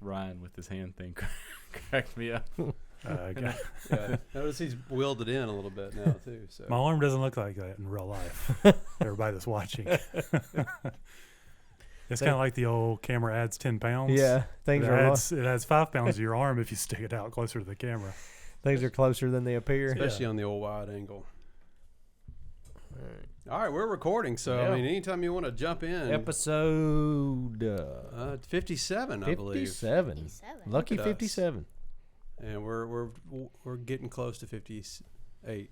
Ryan with his hand thing cracked me up. Okay. Yeah. Notice he's wheeled it in a little bit now too. So My arm doesn't look like that in real life. Everybody that's watching. It's kind of like the old camera adds 10 pounds. Yeah, things are it adds 5 pounds to your arm if you stick it out closer to the camera. things are closer than they appear. especially on the old wide angle. All right, we're recording, so I mean, anytime you want to jump in. Episode 57, I believe. 57. Lucky Look at us. 57. And we're getting close to 58.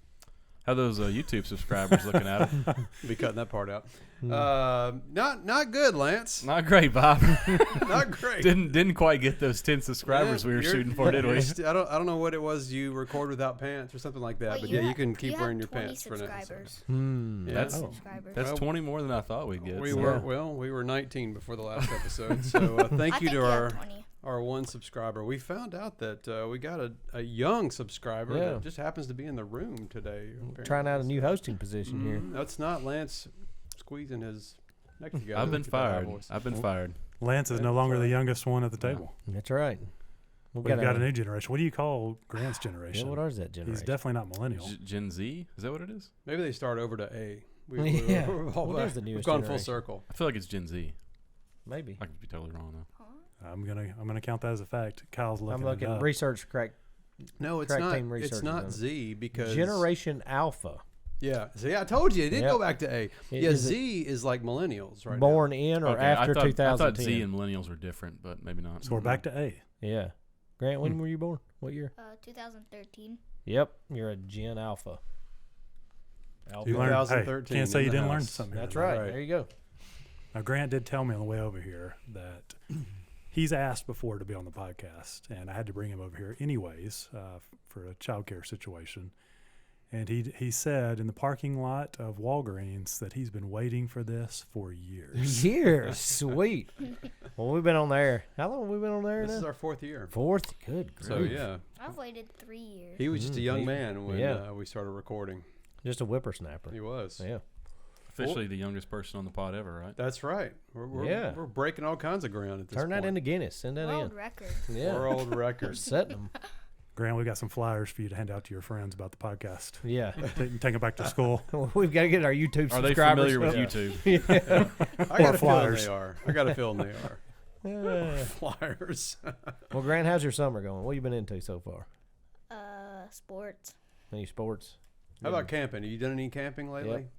How those YouTube subscribers looking at it? Be cutting that part out. Not good, Lance. Not great, Bob. Not great. Didn't quite get those 10 subscribers we were shooting for, did we? I don't know what it was you record without pants or something like that, but yeah, you can keep wearing your pants for now. Yeah. That's 20 more than I thought we'd get. We were 19 before the last episode. So thank you to our one subscriber. We found out that we got a young subscriber that just happens to be in the room today. Apparently. Trying out a new hosting position here. That's not Lance squeezing his neck together. I've been fired. Lance is no longer the youngest one at the table. That's right. We've got a new generation. What do you call Grant's generation? Yeah, what is that generation? He's definitely not millennial. Gen Z? Is that what it is? Maybe they start over to A. What is the newest We've gone generation? full circle. I feel like it's Gen Z. Maybe. I could be totally wrong though. I'm gonna count that as a fact. Kyle's looking. I'm looking. It up. Research correct. No, it's Crack not. team research It's is not on it. Z because Generation Alpha. Yeah. See, I told you it did Yep. go back to A. Yeah, Is it Z is like millennials, right? born in or Okay, after I thought 2010. Z and millennials were different, but maybe not. So we're back to A. Yeah. Grant, when were you born? What year? 2013. Yep. You're a Gen Alpha. You learned, 2013 can't say in you the didn't learn house. something. That's here. right. Right. There you go. Now Grant did tell me on the way over here that he's asked before to be on the podcast, and I had to bring him over here anyways for a childcare situation. And he said in the parking lot of Walgreens that he's been waiting for this for years. Years. Sweet. Well, we've been on there. How long have we been on there This is now? our 4th year. Fourth? Good grief. So yeah, I've waited 3 years. he was just a young man when Yeah. we started recording. Just a whippersnapper. He was. Yeah. Officially the youngest person on the pod ever, right? That's right. We're breaking all kinds of ground at this Turn point. that into Guinness. Send that World in. record. Yeah. World record. Setting them. Grant, we got some flyers for you to hand out to your friends about the podcast. Yeah. Take it back to school. We've got to get our YouTube Are they subscribers. familiar with Yeah. YouTube? Yeah. I got a feeling flyers. they are. I got a feeling they are. Yeah. Flyers. Well, Grant, how's your summer going? What have you been into so far? Sports. Any sports? How about camping? Have you done any camping lately? Yep.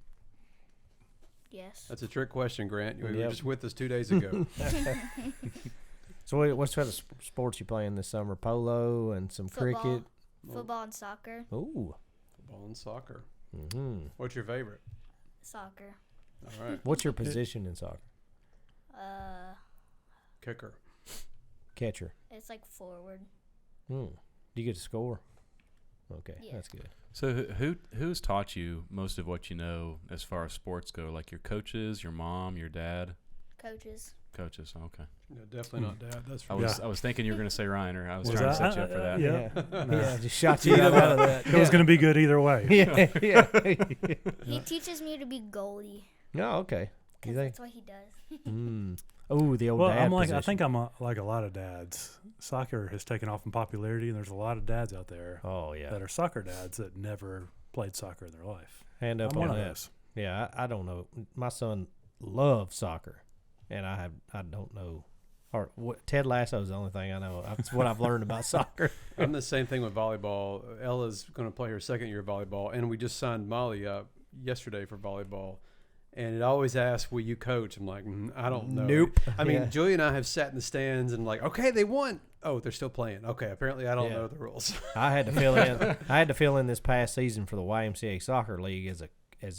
Yes. That's a trick question, Grant. You were Yep. just with us 2 days ago. So what's kind of sports you playing this summer? Polo and some Football. cricket? Football and soccer. Ooh. Football and soccer. Mm-hmm. What's your favorite? Soccer. All right. What's your position in soccer? Kicker. Catcher. It's like forward. Do you get to score? Okay, Yeah. that's good. So who's taught you most of what you know as far as sports go? Like your coaches, your mom, your dad? Coaches. Coaches, okay. No, definitely not Dad. That's for I was thinking you were going to say Ryan, or I was Was trying to that- set you up for that. Yeah. Yeah, just shot you out of that. It was going to be good either way. Yeah. He teaches me to be goalie. No, okay. You Because think? that's what he does. Oh, the old Well, dad I position. think I'm like a lot of dads. Soccer has taken off in popularity, and there's a lot of dads out there Oh, yeah. that are soccer dads that never played soccer in their life. Hand up I'm on one of that. those. Yeah, I don't know. My son loves soccer, and I don't know. Or Ted Lasso is the only thing I know. That's what I've learned about soccer. I'm the same thing with volleyball. Ella's going to play her second year of volleyball, and we just signed Molly up yesterday for volleyball. And it always asks, will you coach? I'm like, I don't know. Nope. I mean, Yeah. Julia and I have sat in the stands and like, okay, they won. Oh, they're still playing. Okay, apparently I don't Yeah. know the rules. I had to fill in. I had to fill in this past season for the YMCA soccer league as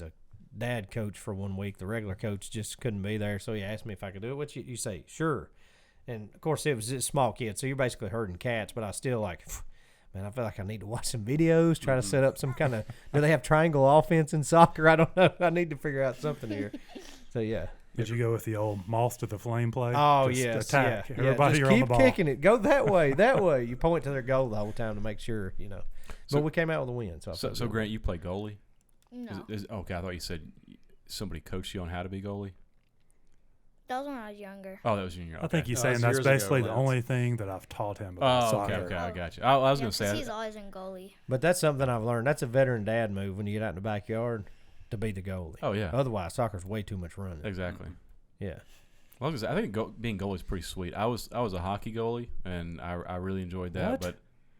a dad coach for 1 week. The regular coach just couldn't be there, so he asked me if I could do it. What you say? Sure. And of course, it was just small kids, so you're basically herding cats. But I still like, man, I feel like I need to watch some videos, try to set up some kind of. Do they have triangle offense in soccer? I don't know. I need to figure out something here. So yeah. Did you go with the old moth to the flame play? Oh Just yes, attack. yeah. Everybody Just are on keep the ball. kicking it. Go that way, that way. You point to their goal the whole time to make sure you know. So- But we came out with a win. So I felt So good. Grant, you play goalie? No. Okay, I thought you said somebody coached you on how to be goalie. That was when I was younger. Oh, that was junior. Okay. I think he's No, saying it's that's years ago, basically the Lance. only thing that I've taught him about Oh, soccer. okay, I got you. I was Yeah, going to 'cause say, he's always in goalie. But that's something I've learned. That's a veteran dad move when you get out in the backyard to be the goalie. oh, yeah, Otherwise, soccer's way too much running. exactly. Yeah. Well, I think being goalie is pretty sweet. I was a hockey goalie, and I really enjoyed that. What? But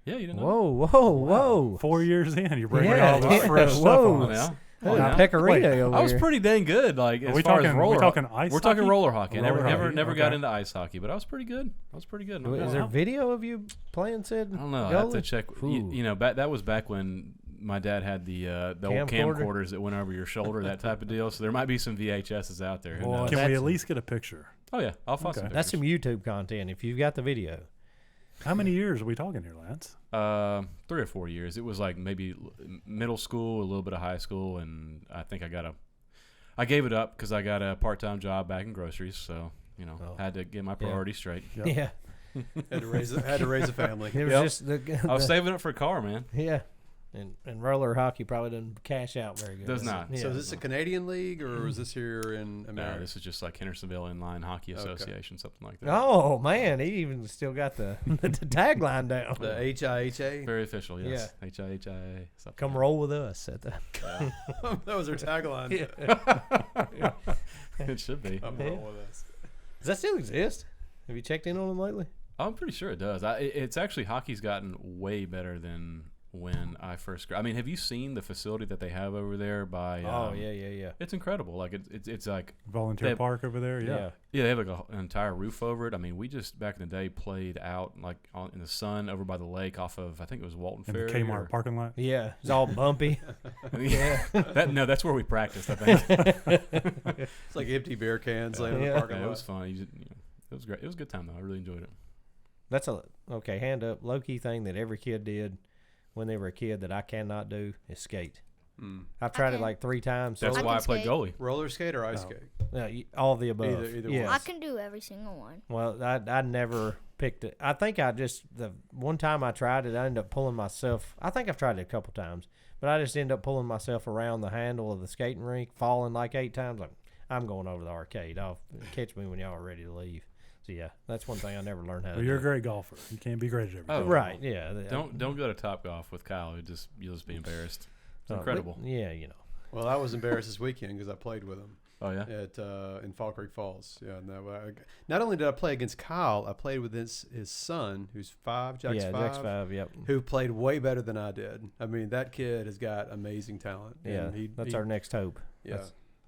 yeah, you didn't know. Whoa. 4 years in, you're bringing Yeah, all this yeah, fresh stuff whoa. on Oh, us. yeah. Oh, yeah. Pecorino Wait, over I was here. pretty dang good. Like Are as we far as talking? roller, We talking ice? we're talking hockey? roller hockey. I Roller never hockey, got okay. into ice hockey, but I was pretty good. No Is doubt. there video of you playing, Sid? I don't know. I have to goalie? check. Ooh. You know, that was back when my dad had the old Camcorder? camcorders that went over your shoulder, that type of deal. So there might be some VHSs out there. Who Boy, knows? Can we That's- at least get a picture? Oh yeah, I'll find some. Okay. That's pictures. some YouTube content if you've got the video. How many years are we talking here, Lance? 3 or 4 years. It was like maybe middle school, a little bit of high school, and I think I gave it up because I got a part-time job back in groceries. So Oh. had to get my priorities straight. Yep. Yeah. Had to raise a family. It was Yep. just the, I was saving up for a car, man. yeah. And roller hockey probably doesn't cash out very good. Does not. Yeah. So is this a Canadian league or is this here in No, America? this is just like Hendersonville Inline Hockey Okay. Association, something like that. Oh man, he even still got the tagline down. The HIHA. Very official, yes. HIHIA. something Come like roll with us at the. That was our tagline. that. It should be. Come roll with us. Does that still exist? Have you checked in on them lately? I'm pretty sure it does. It's actually, hockey's gotten way better than when I first. I mean, have you seen the facility that they have over there? By Yeah. it's incredible. Like it's like Volunteer They- park over there? Yeah. they have like an entire roof over it. I mean, we just back in the day played out like in the sun over by the lake off of, I think it was Walton In the Ferry. Kmart parking lot? Yeah, it's all bumpy. Yeah, that's where we practiced. I think. It's like empty beer cans laying in Yeah. the parking Yeah, lot. it was fun. It was great. It was a good time though. I really enjoyed it. That's okay. Hand up, low key thing that every kid did when they were a kid that I cannot do is skate. Mm. I've tried it can. like 3 times. That's I why I can played skate. goalie. Roller skate or ice Oh. skate? All of the above. Either yes. one. I can do every single one. Well, I never picked it. I think the one time I tried it, I ended up pulling myself. I think I've tried it a couple times, but I just ended up pulling myself around the handle of the skating rink, falling like 8 times. Like, I'm going over to the arcade. I'll catch me when y'all are ready to leave. So yeah, that's one thing I never learned how to Well, do. you're a great golfer. You can't be great at everything. Oh, Right? Yeah. Don't go to Top Golf with Kyle. You'll just be embarrassed. It's incredible. Yeah, Well, I was embarrassed this weekend because I played with him Oh yeah. at in Fall Creek Falls. Yeah, not only did I play against Kyle, I played with his son, who's 5, Jack's 5, Jack's 5. Yep. who played way better than I did. I mean, that kid has got amazing talent. Yeah, and that's our next hope. yeah.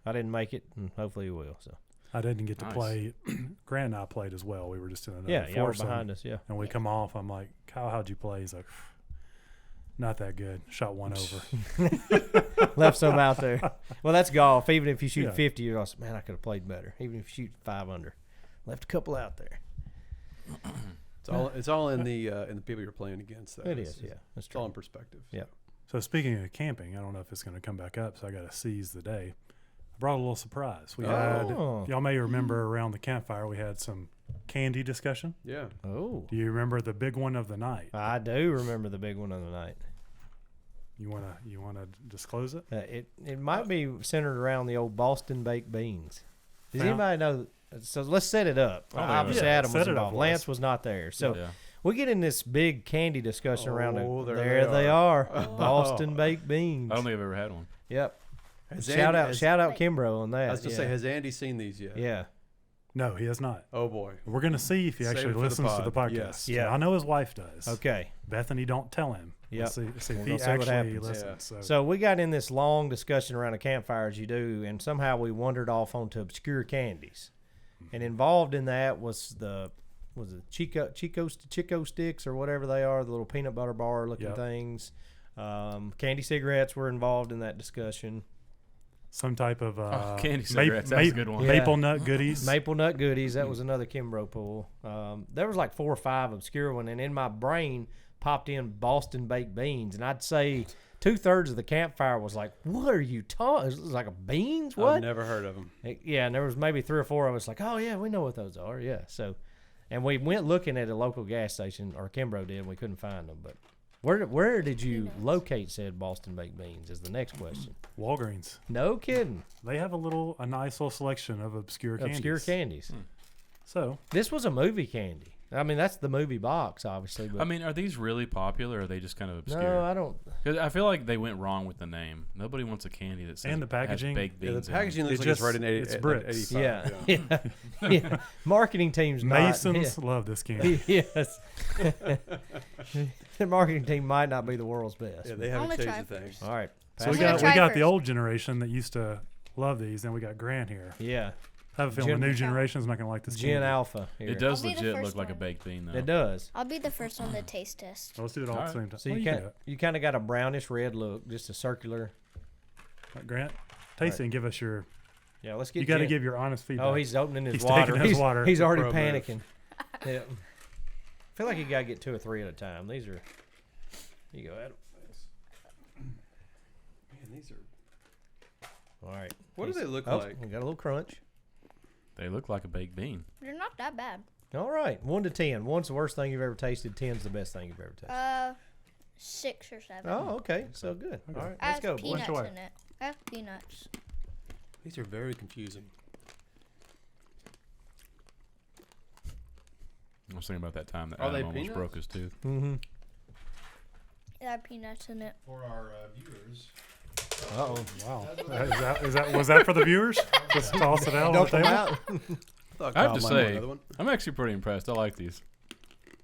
I didn't make it, and hopefully he will. So I didn't get to Nice. play. Grant and I played as well. We were just in another yeah, y'all were foursome, behind us. Yeah. and we come off. I'm like, Kyle, how'd you play? He's like, not that good. Shot one over. Left some out there. Well, that's golf. Even if you shoot Yeah. 50, you're also, man, I could have played better. Even if you shoot 5 under, left a couple out there. It's all in the people you're playing against. Though. It is, yeah. That's It's all true. in perspective. Yeah. So speaking of camping, I don't know if it's going to come back up, so I got to seize the day. I brought a little surprise. We had, Oh. y'all may remember around the campfire, we had some candy discussion. Yeah. Oh. Do you remember the big one of the night? I do remember the big one of the night. You wanna disclose it? It might be centered around the old Boston baked beans. Does Found- anybody know? So let's set it up. Oh, yeah. Obviously, Yeah, Adam set was it up involved. for Lance us. was not there. So yeah. we get in this big candy discussion around Oh, it. there There they they are. are. Boston baked beans. I don't think I've ever had one. Yep. Has Shout Andy- out has- Kimbrough on that. I was gonna yeah. say, has Andy seen these yet? Yeah. No, he has not. Oh boy. We're gonna see if he Save actually it for the listens to the pod. podcast. Yes. Yeah. I know his wife does. Okay. Bethany, don't tell him. Yep. Let's see if We're he gonna see what actually happens. listens. Yeah. So we got in this long discussion around a campfire as you do, and somehow we wandered off onto obscure candies. And involved in that was the Chico sticks or whatever they are, the little peanut butter bar looking Yep. things. Candy cigarettes were involved in that discussion. Some type of candy cigarettes, that's a good one. Yeah. Maple nut goodies. Maple nut goodies, that was another Kimbrough pull. There was like 4 or 5 obscure one, and in my brain popped in Boston baked beans, and I'd say 2/3 of the campfire was like, "What are you talking? It was like a beans? What?" I've never heard of them. Yeah, and there was maybe 3 or 4 of us like, "Oh yeah, we know what those are." Yeah, so, and we went looking at a local gas station, or Kimbrough did, and we couldn't find them, but Where did you Peanuts. locate said Boston baked beans? Is the next question. Walgreens. No kidding. They have a nice little selection of obscure candies. Obscure candies. So This was a movie candy. I mean, that's the movie box, obviously. But I mean, are these really popular, or are they just kind of obscure? no, I don't. 'Cause I feel like they went wrong with the name. Nobody wants a candy that says And the packaging. has baked Yeah, the beans. packaging in it. looks It like it's just- right in it's 80, bricks. 85. Yeah. Yeah. Marketing team's Masons not. love this candy. Yes. The marketing team might not be the world's best. Yeah, they I haven't wanna changed try a thing. first. All right. So we I'm gonna got try the first. old generation that used to love these, and we got Grant here. Yeah. I have a feeling Gen- the new generation's not gonna like this Gen candy. Alpha. Here. It does I'll be the legit first look like a one. baked bean, though. It does. I'll be the first on the taste test. So let's do it all at the Alright. same time. So Oh, you can kind do it. you kind of got a brownish red look, just a circular. Grant, taste it and give us your. Yeah, let's get. You got to Jen- give your honest feedback. Oh, he's opening his He's water. taking his water. He's already Pro move. panicking. Yeah. I feel like you got to get 2 or 3 at a time. These are. You go, Adam. Man, these are. All right. What do He's- they look oh, like? We got a little crunch. They look like a baked bean. They're not that bad. All right. 1 to 10. 1's the worst thing you've ever tasted. 10's the best thing you've ever tasted. 6 or 7. Oh, okay. So good. Okay. All right. It Let's has go, boys. peanuts away. in it. It has peanuts. These are very confusing. I was thinking about that time that Are they Adam almost peanuts? broke his tooth. Mm-hmm. It has peanuts in it. For our viewers, Uh-oh. Wow. Was that for the viewers? Just toss it out on the Dump them table. out. I have to say, I'm actually pretty impressed. I like these.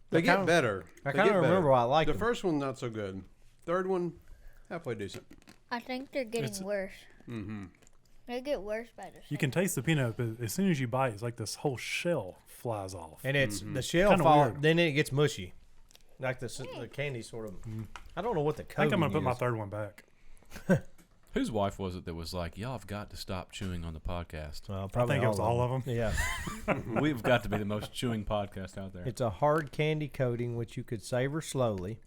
They I get kinda- better. I They kind get of better. remember why I liked The them. first one, not so good. Third one, halfway decent. I think they're getting It's- worse. Mm-hmm. They get worse by the You can taste the peanut, but as soon as you bite, it's like this whole shell flies off. And it's Mm-hmm. the shell Kinda fall, weird. then it gets mushy. Like the candy sort of. I don't know what the I think coating I'm gonna put my is. third one back. Whose wife was it that was like, y'all have got to stop chewing on the podcast? Well, I probably think it was all of them. Yeah. We've got to be the most chewing podcast out there. It's a hard candy coating which you could savor slowly.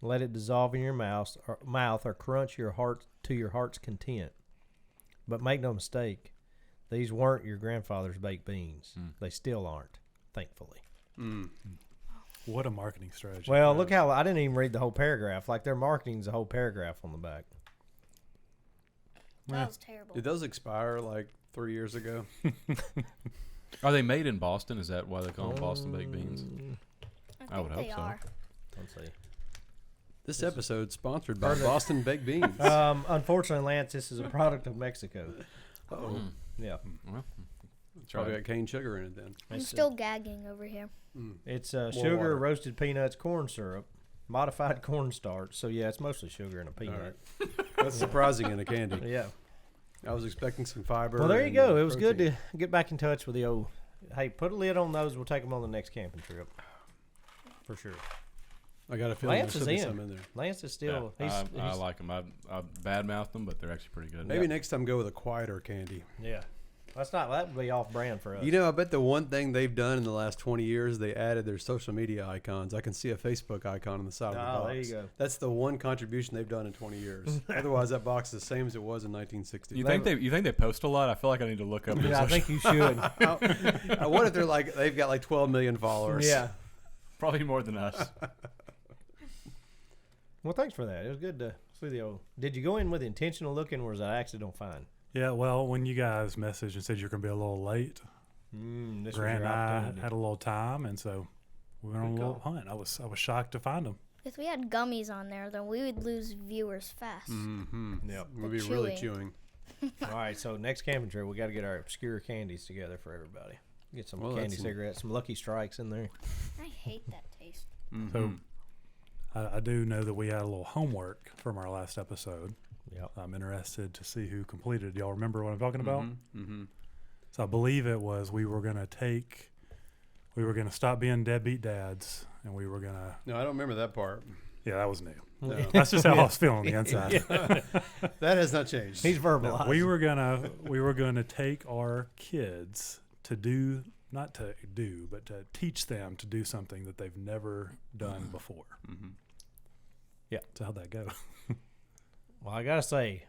Let it dissolve in your mouth or crunch your heart to your heart's content. But make no mistake, these weren't your grandfather's baked beans. They still aren't, thankfully. Mm. What a marketing strategy. Well, look how I didn't even read the whole paragraph. Like their marketing's a whole paragraph on the back. That was terrible. Did those expire like 3 years ago? Are they made in Boston? Is that why they call them Boston baked beans? I would think hope they so. are. Let's see. This episode sponsored by Perfect. Boston Baked Beans. Unfortunately, Lance, this is a product of Mexico. Uh-oh. Yeah. Well, It's probably got cane sugar in it then. I'm It's, still gagging over here. It's More sugar, water. roasted peanuts, corn syrup, modified cornstarch. So yeah, it's mostly sugar and a peanut. That's surprising in a candy. Yeah. I was expecting some fiber. Well, there you and, go. It was good protein. to get back in touch with the old. Hey, put a lid on those. We'll take them on the next camping trip. For sure. I got a feeling Lance there is should be in. some in there. Lance is still. yeah, I he's like them. I bad-mouthed them, but they're actually pretty good. Maybe next time go with a quieter candy. yeah. That would be off brand for us. You know, I bet the one thing they've done in the last 20 years, they added their social media icons. I can see a Facebook icon on the side of the box. there you go. That's the one contribution they've done in 20 years. Otherwise, that box is the same as it was in 1960. You think they post a lot? I feel like I need to look up. their Yeah, I social- think you should. What if they've got like 12 million followers? Yeah. Probably more than us. Well, thanks for that. It was good to see the old. Did you go in with intentional looking, or was that accidental find? Yeah, well, when you guys messaged and said you're going to be a little late, This Grant was and your I opportunity. had a little time, and so we went on a little hunt. I was shocked to find them. If we had gummies on there, then we would lose viewers fast. Mm-hmm. Yep. We'll be really chewing. All right, so next camping trip, we got to get our obscure candies together for everybody. Get some Well, candy that's- cigarettes, some Lucky Strikes in there. I hate that taste. Mm-hmm. So I do know that we had a little homework from our last episode. Yep. I'm interested to see who completed. Y'all remember what I'm talking about? Mm-hmm. So I believe it was we were going to stop being deadbeat dads, and we were going to, No, I don't remember that part. yeah, that was new. No. That's just how I was feeling on the inside. That has not changed. He's verbalized. We were gonna take our kids to do, not to do, but to teach them to do something that they've never done before. Mm-hmm. Yeah. So how'd that go? Well, I gotta say,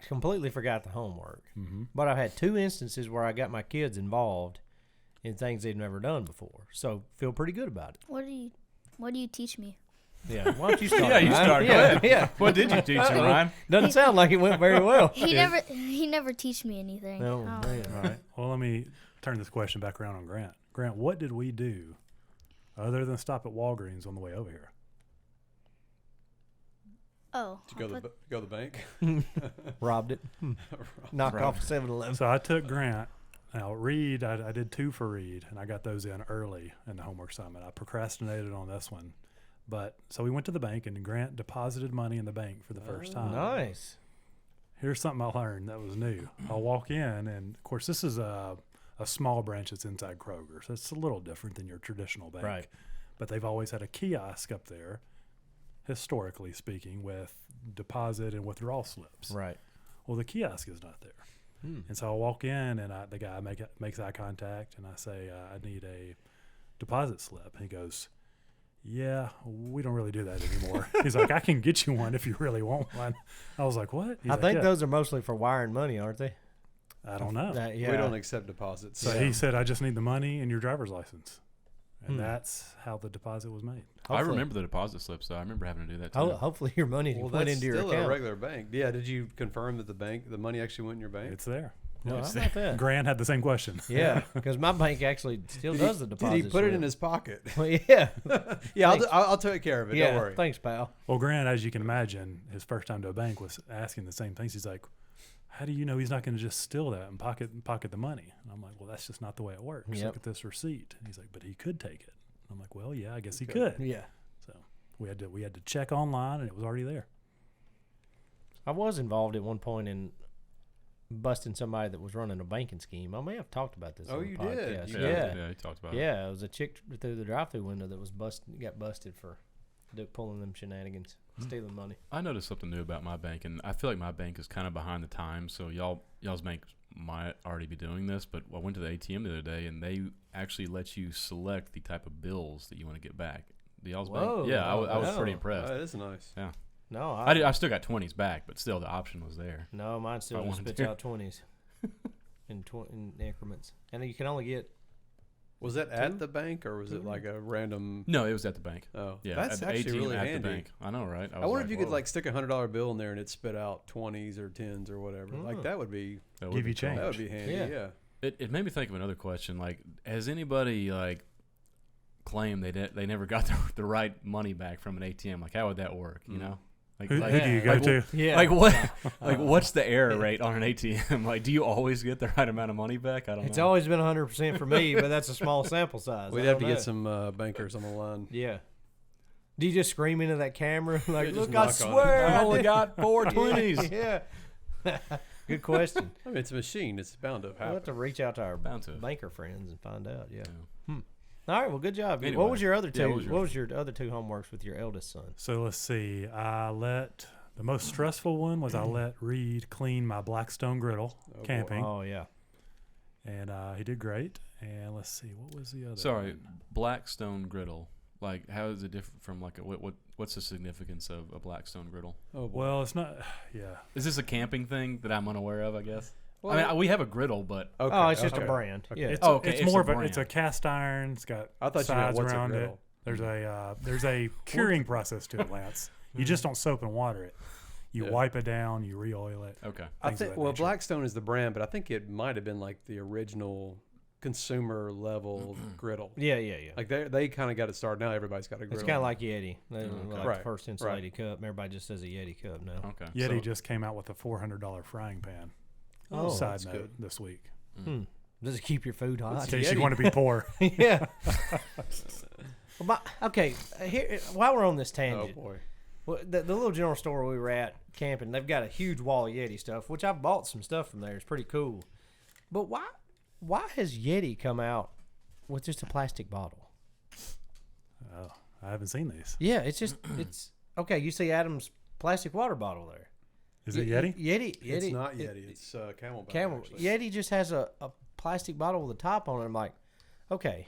completely forgot the homework. Mm-hmm. But I've had 2 instances where I got my kids involved in things they've never done before. So feel pretty good about it. What What do you teach me? Yeah, why don't you start? Yeah, you Ryan? start. Go Yeah, ahead. yeah. What did you teach you, Ryan? Doesn't sound like it went very well. He never teach me anything. No, Oh. man. All right. Well, let me turn this question back around on Grant. Grant, what did we do other than stop at Walgreens on the way over here? Oh. Did you go to the bank? Robbed it. Knocked Robbed. off 7-Eleven. So I took Grant. Now, Reed, I did 2 for Reed, and I got those in early in the homework assignment. I procrastinated on this one. But so we went to the bank, and Grant deposited money in the bank for the first time. Nice. Here's something I learned that was new. I'll walk in, and of course, this is a small branch that's inside Kroger, so it's a little different than your traditional bank. Right. But they've always had a kiosk up there, historically speaking, with deposit and withdrawal slips. Right. Well, the kiosk is not there. And so I walk in, and the guy makes eye contact, and I say, I need a deposit slip. And he goes, yeah, we don't really do that anymore. He's like, I can get you one if you really want one. I was like, what? He's I like, think yeah. those are mostly for wiring money, aren't they? I don't know. We don't accept deposits. So he said, I just need the money and your driver's license. And Hmm. that's how the deposit was made. I Hopefully. remember the deposit slips, though. I remember having to do that too. Hopefully your money Well, went that's into your still account. a regular bank. Yeah. Did you confirm that the money actually went in your bank? It's there. No, It's how about that? Grant had the same question. Yeah, because my bank actually still does the deposit. Did he put it in slip. his pocket? Well, yeah. Yeah, Thanks. I'll take care of it. Yeah. Don't worry. Thanks, pal. Well, Grant, as you can imagine, his first time to a bank was asking the same things. He's like, how do you know he's not going to just steal that and pocket the money? And I'm like, well, that's just not the way it works. Yep. Look at this receipt. And he's like, but he could take it. I'm like, well, yeah, I guess he could. Yeah. So we had to check online, and it was already there. I was involved at one point in busting somebody that was running a banking scheme. I may have talked about this. Oh, on the you podcast. did? You Yeah. Yeah, he talked about it. Yeah, it was a chick through the drive-through window that was got busted for pulling them shenanigans, stealing money. I noticed something new about my bank, and I feel like my bank is kind of behind the times. So y'all's bank might already be doing this, but I went to the ATM the other day, and they actually let you select the type of bills that you want to get back. Do y'all's Whoa. bank? Yeah, I was Oh. pretty Oh, impressed. that is nice. Yeah, No, I still got 20s back, but still the option was there. No, mine still I just wanted spits to. out 20s in increments, and you can only get. Was that at the bank or was it like a random? No, it was at the bank. Oh, Yeah, that's at the actually ATM really at handy. the bank. I know, right? I wonder if you could whoa. like stick $100 bill in there and it spit out 20s or 10s or whatever. Like Mm. that would be That would Give be you cool. change. that would be handy. Yeah. Yeah. It made me think of another question. Like, has anybody like claimed they never got the right money back from an ATM? Like, how would that work? You know, like, Who like, do you go like, to? Yeah. like what? Like, what's the error rate on an ATM? Like, do you always get the right amount of money back? I don't It's know. always been 100% for me, but that's a small sample size. We'd I have to don't get know. some bankers on the line. Yeah. Do you just scream into that camera like, Yeah, just "Look, I knock on it. swear, I I only did-" got 4 20s. Yeah. Good question. I mean, it's a machine. It's bound to have We'll have happened. to reach out to our Bound to. banker friends and find out. Yeah. Yeah. All right. Well, good job. Anyway. What was your other two? Yeah, what was what yours? was your other two homeworks with your eldest son? So let's see. The most stressful one was I let Reed clean my Blackstone griddle boy. camping, Oh yeah. and he did great. And let's see, what was the other? Sorry, one? Blackstone griddle. Like, how is it different from like what's the significance of a Blackstone griddle? Oh, boy. Well, it's not. Yeah. Is this a camping thing that I'm unaware of? I guess. Well, I mean, we have a griddle, but okay, Oh, it's just okay. a brand. Okay. Yeah. It's, Oh, okay, it's it's more a of a. It's a brand. cast iron. It's got I thought you meant sides what's a around it. griddle? There's a curing process to it, Lance. You just don't soap and water it. You Yeah. wipe it down. You re-oil it. okay. I things of think that well, nature. Blackstone is the brand, but I think it might have been like the original consumer level griddle. Yeah. Like they kind of got it started. Now everybody's got a griddle. It's kind of like Yeti. They Okay. like Right, the first insulated cup. And everybody just says a Yeti cup now. Okay. Yeti So- just came out with a $400 frying pan. Oh, Side that's note good. this week. Does it keep your food hot? In What's case Yeti? you want to be poor. Yeah. Okay. Here, while we're on this Oh tangent, boy. well, the little general store we were at camping, they've got a huge wall of Yeti stuff, which I've bought some stuff from there. It's pretty cool. But why has Yeti come out with just a plastic bottle? Oh, I haven't seen these. Yeah, it's okay. You see Adam's plastic water bottle there. Is it Yeti? Yeti. It's not Yeti. It's Camelback. Camel. actually. Yeti just has a plastic bottle with a top on it. I'm like, okay,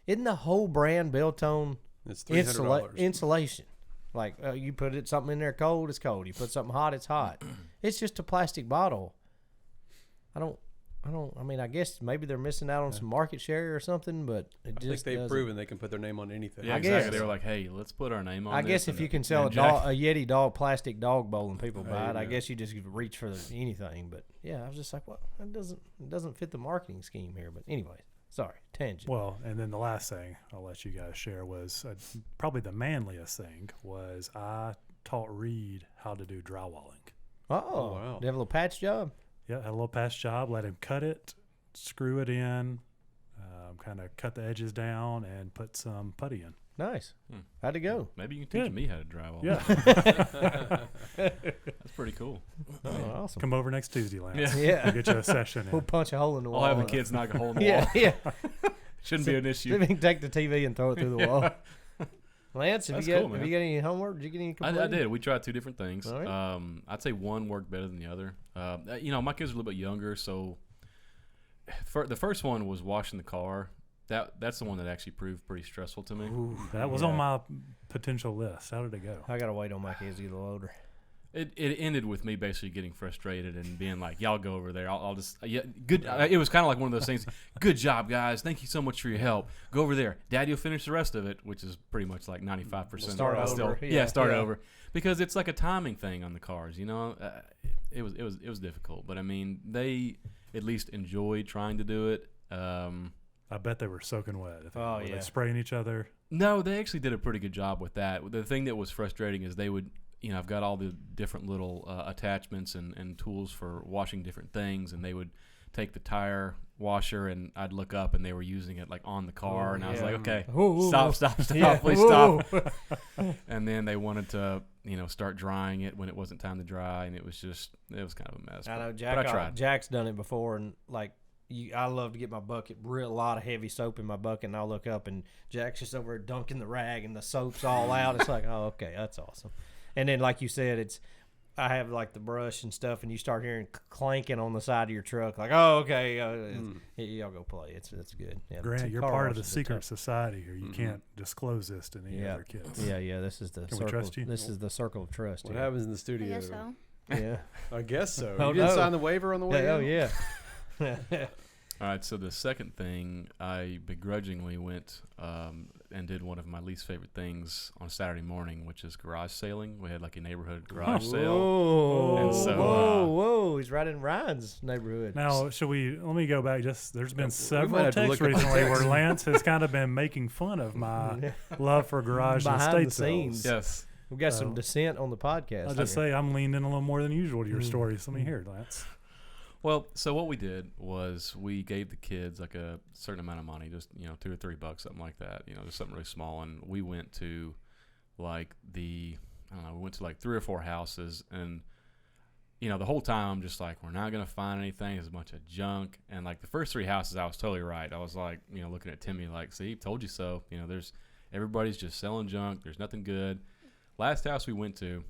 isn't the whole brand built on It's $300. insulation? Like you put something in there cold, it's cold. You put something hot, it's hot. It's just a plastic bottle. I don't. I mean, I guess maybe they're missing out on some market share or something, but I think they've proven they can put their name on anything. Yeah, I exactly. guess. They were like, hey, let's put our name on I this. guess if you can sell a Yeti dog plastic dog bowl and people buy it, I guess you just reach for anything. But yeah, I was just like, well, it doesn't fit the marketing scheme here. But anyway, sorry, tangent. Well, and then the last thing I'll let you guys share was probably the manliest thing was I taught Reed how to do drywalling. Oh, wow. Did you have a little patch job? Yeah, had a little patch job. Let him cut it, screw it in, kind of cut the edges down, and put some putty in. Nice. How'd it go? Maybe you can teach me how to drywall. Yeah. That's pretty cool. Oh, awesome. Come over next Tuesday, Lance. Yeah. We'll get you a session in. We'll punch a hole in the wall. I'll have the kids knock a hole in the Yeah, wall. yeah. Shouldn't be an issue. See if we can take the TV and throw it through the wall. Lance, have you Cool, got any homework? Did you get any completed? I did. We tried 2 different things. All right. I'd say one worked better than the other. My kids are a little bit younger, so the first one was washing the car. That's the one that actually proved pretty stressful to me. Ooh, that was on my potential list. How did it go? I got to wait on my kids to get a little older. It ended with me basically getting frustrated and being like, "Y'all go over there. I'll just good." It was kind of like one of those things. Good job, guys. Thank you so much for your help. Go over there. Daddy will finish the rest of it, which is pretty much like 95%. Start over. Start over because it's like a timing thing on the cars. It was difficult, but I mean they at least enjoyed trying to do it. I bet they were soaking wet. Were they spraying each other? No, they actually did a pretty good job with that. The thing that was frustrating is they would. I've got all the different little attachments and tools for washing different things, and they would take the tire washer, and I'd look up, and they were using it like on the car, and I was like, okay, stop, please stop. And then they wanted to, start drying it when it wasn't time to dry, and it was kind of a mess. I know but I tried. Jack's done it before, and like I love to get my bucket, a lot of heavy soap in my bucket, and I'll look up, and Jack's just over there dunking the rag, and the soap's all out. It's like, oh, okay, that's awesome. And then, like you said, I have like the brush and stuff, and you start hearing clanking on the side of your truck, like, oh, okay, y'all go play. It's good. Yeah, Grant, you're part of the secret society here. You can't disclose this to any other kids. Yeah. This is the Can circle. we trust you? This is the circle of trust. What happens in the I studio? guess so. Yeah. I guess so. Oh, You didn't no. sign the waiver on the way in? Yeah. All right, so the second thing, I begrudgingly went and did one of my least favorite things on Saturday morning, which is garage sailing. We had like a neighborhood garage sale. Whoa, And so, whoa! He's right in Ryan's neighborhood. Now, let me go back. There's been might several have to texts look up the recently where text. Lance has kind of been making fun of my love for garage and Behind the estate scenes. sales. Yes. We've got some dissent on the podcast. I'll just say I'm leaned in a little more than usual to your stories. Let me hear it, Lance. Well, so what we did was we gave the kids like a certain amount of money, just $2 or $3, something like that. Just something really small. And we went to like we went to like 3 or 4 houses, and the whole time I'm just like, we're not gonna find anything. There's a bunch of junk. And like the first 3 houses, I was totally right. I was like, looking at Timmy like, see, told you so. Everybody's just selling junk. There's nothing good. Last house we went to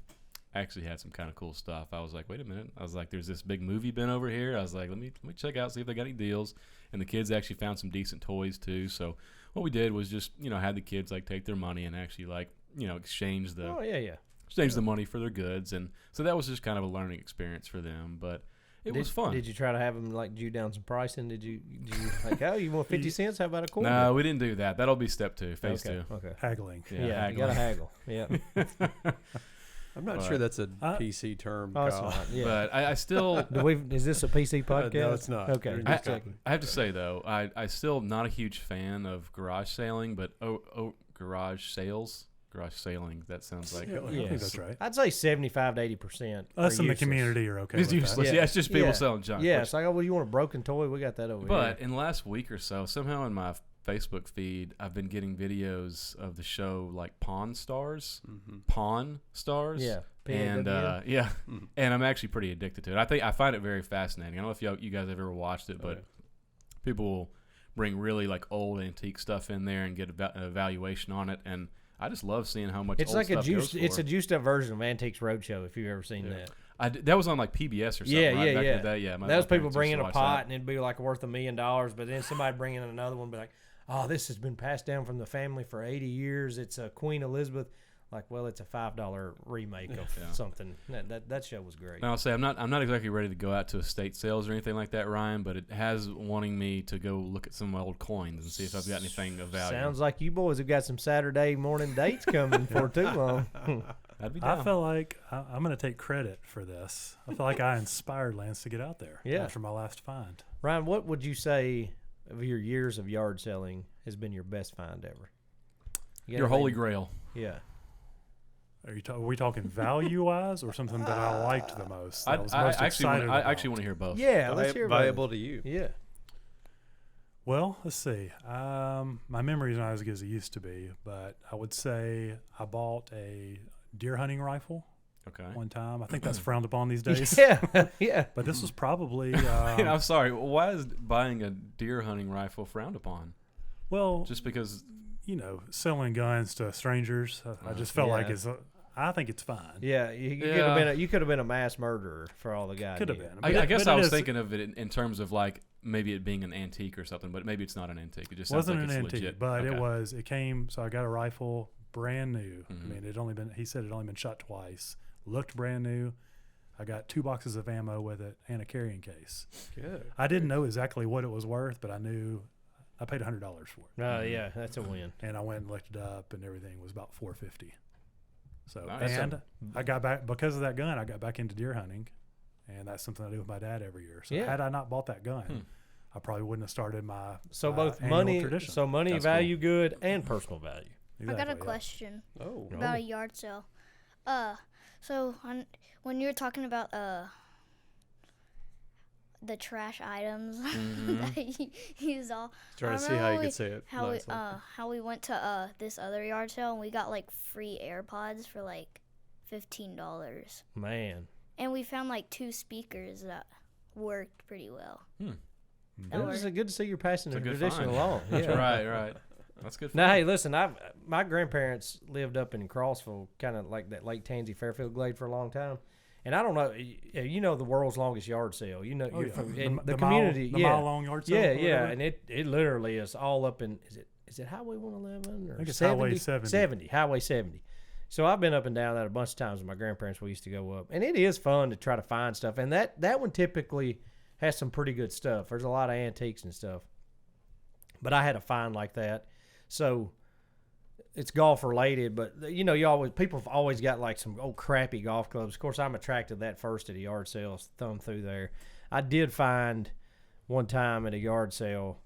actually had some kind of cool stuff. I was like, wait a minute. I was like, there's this big movie bin over here. I was like, let me check out, see if they got any deals. And the kids actually found some decent toys too. So what we did was just, had the kids like take their money and actually like, exchange the exchange the money for their goods. And so that was just kind of a learning experience for them. But it was fun. Did you try to have them like do down some pricing? Did you like, oh, you want 50 cents? How about a quarter? No, we didn't do that. That'll be step 2, phase 2. Okay. Haggling. Yeah, you gotta haggle. Yeah. I'm not sure that's a PC term. Oh, it's Kyle. not. Yeah. But I still Is this a PC podcast? No, it's not. Okay. We're just just checking. I have to say though, I still not a huge fan of garage sailing, but garage sailing. That sounds like I think that's right. I'd say 75 to 80%. Us in the community are okay. it's with useless. that. Yeah, it's just people Yeah. selling junk. Yeah, which- it's like, oh, well, you want a broken toy? We got that over but here. in the last week or so, somehow in my Facebook feed, I've been getting videos of the show like Pawn Stars. Yeah. And and I'm actually pretty addicted to it. I find it very fascinating. I don't know if you guys have ever watched it, but people will bring really like old antique stuff in there and get an evaluation on it, and I just love seeing how much It's old like stuff goes it's for. a juiced up version of Antiques Roadshow, if you've ever seen that. That was on like PBS or something. Yeah, right? yeah, Back yeah. in the day, yeah. That was people bringing a watch pot, that. and it'd be like worth $1 million, but then somebody bringing in another one, be like, oh, this has been passed down from the family for 80 years. It's a Queen Elizabeth. Like, well, it's a $5 remake of something. That show was great. Now I'll say I'm not exactly ready to go out to estate sales or anything like that, Ryan, but it has wanting me to go look at some of my old coins and see if I've got anything of value. Sounds like you boys have got some Saturday morning dates coming for too long. That'd be down. I feel like I'm going to take credit for this. I feel like I inspired Lance to get out there after my last find. Ryan, what would you say of your years of yard selling has been your best find ever? Your holy grail. Yeah. Are we talking value-wise or something that I liked the most? I actually want to hear both. Yeah, let's hear valuable to you. Yeah. Well, let's see. My memory's not as good as it used to be, but I would say I bought a deer hunting rifle one time. I think that's frowned upon these days. Yeah. But this was probably... I'm sorry. Why is buying a deer hunting rifle frowned upon? Well... Just because... selling guns to strangers, I just felt like I think it's fine. Yeah, you could have been a mass murderer for all the guys. Could have been. I guess I was thinking of it in terms of like maybe it being an antique or something, but maybe it's not an antique. It just wasn't sounds like an it's antique, legit. but it was. It came. So I got a rifle, brand new. I mean, he said it only been shot twice. Looked brand new. I got 2 boxes of ammo with it and a carrying case. Good. I didn't know exactly what it was worth, but I knew. I paid $100 for it. Oh yeah, that's a win. And I went and looked it up, and everything was about $450. So nice. And I got back because of that gun. I got back into deer hunting, and that's something I do with my dad every year. So had I not bought that gun, I probably wouldn't have started my both money tradition. So money That's value good and personal value. Exactly, I got a question Oh. about a yard sale. So when you were talking about the trash items that you use all. Trying to see how you could say it. How we went to this other yard sale and we got like free AirPods for like $15. Man. And we found like 2 speakers that worked pretty well. It's good to see you're passing the good tradition find. along. Yeah. Right. That's good. Now, hey, listen, my grandparents lived up in Crossville, kind of like that Lake Tansy Fairfield Glade for a long time. And I don't know, the world's longest yard sale. The community, the mile-long yard sale. Yeah, and it literally is all up in. Is it Highway 111 or I think it's 70? Highway 70. 70, Highway 70. So I've been up and down that a bunch of times with my grandparents. We used to go up, and it is fun to try to find stuff. And that one typically has some pretty good stuff. There's a lot of antiques and stuff. But I had a find like that, so. It's golf related, but people have always got like some old crappy golf clubs. Of course, I'm attracted to that first at a yard sale. Thumb through there. I did find one time at a yard sale,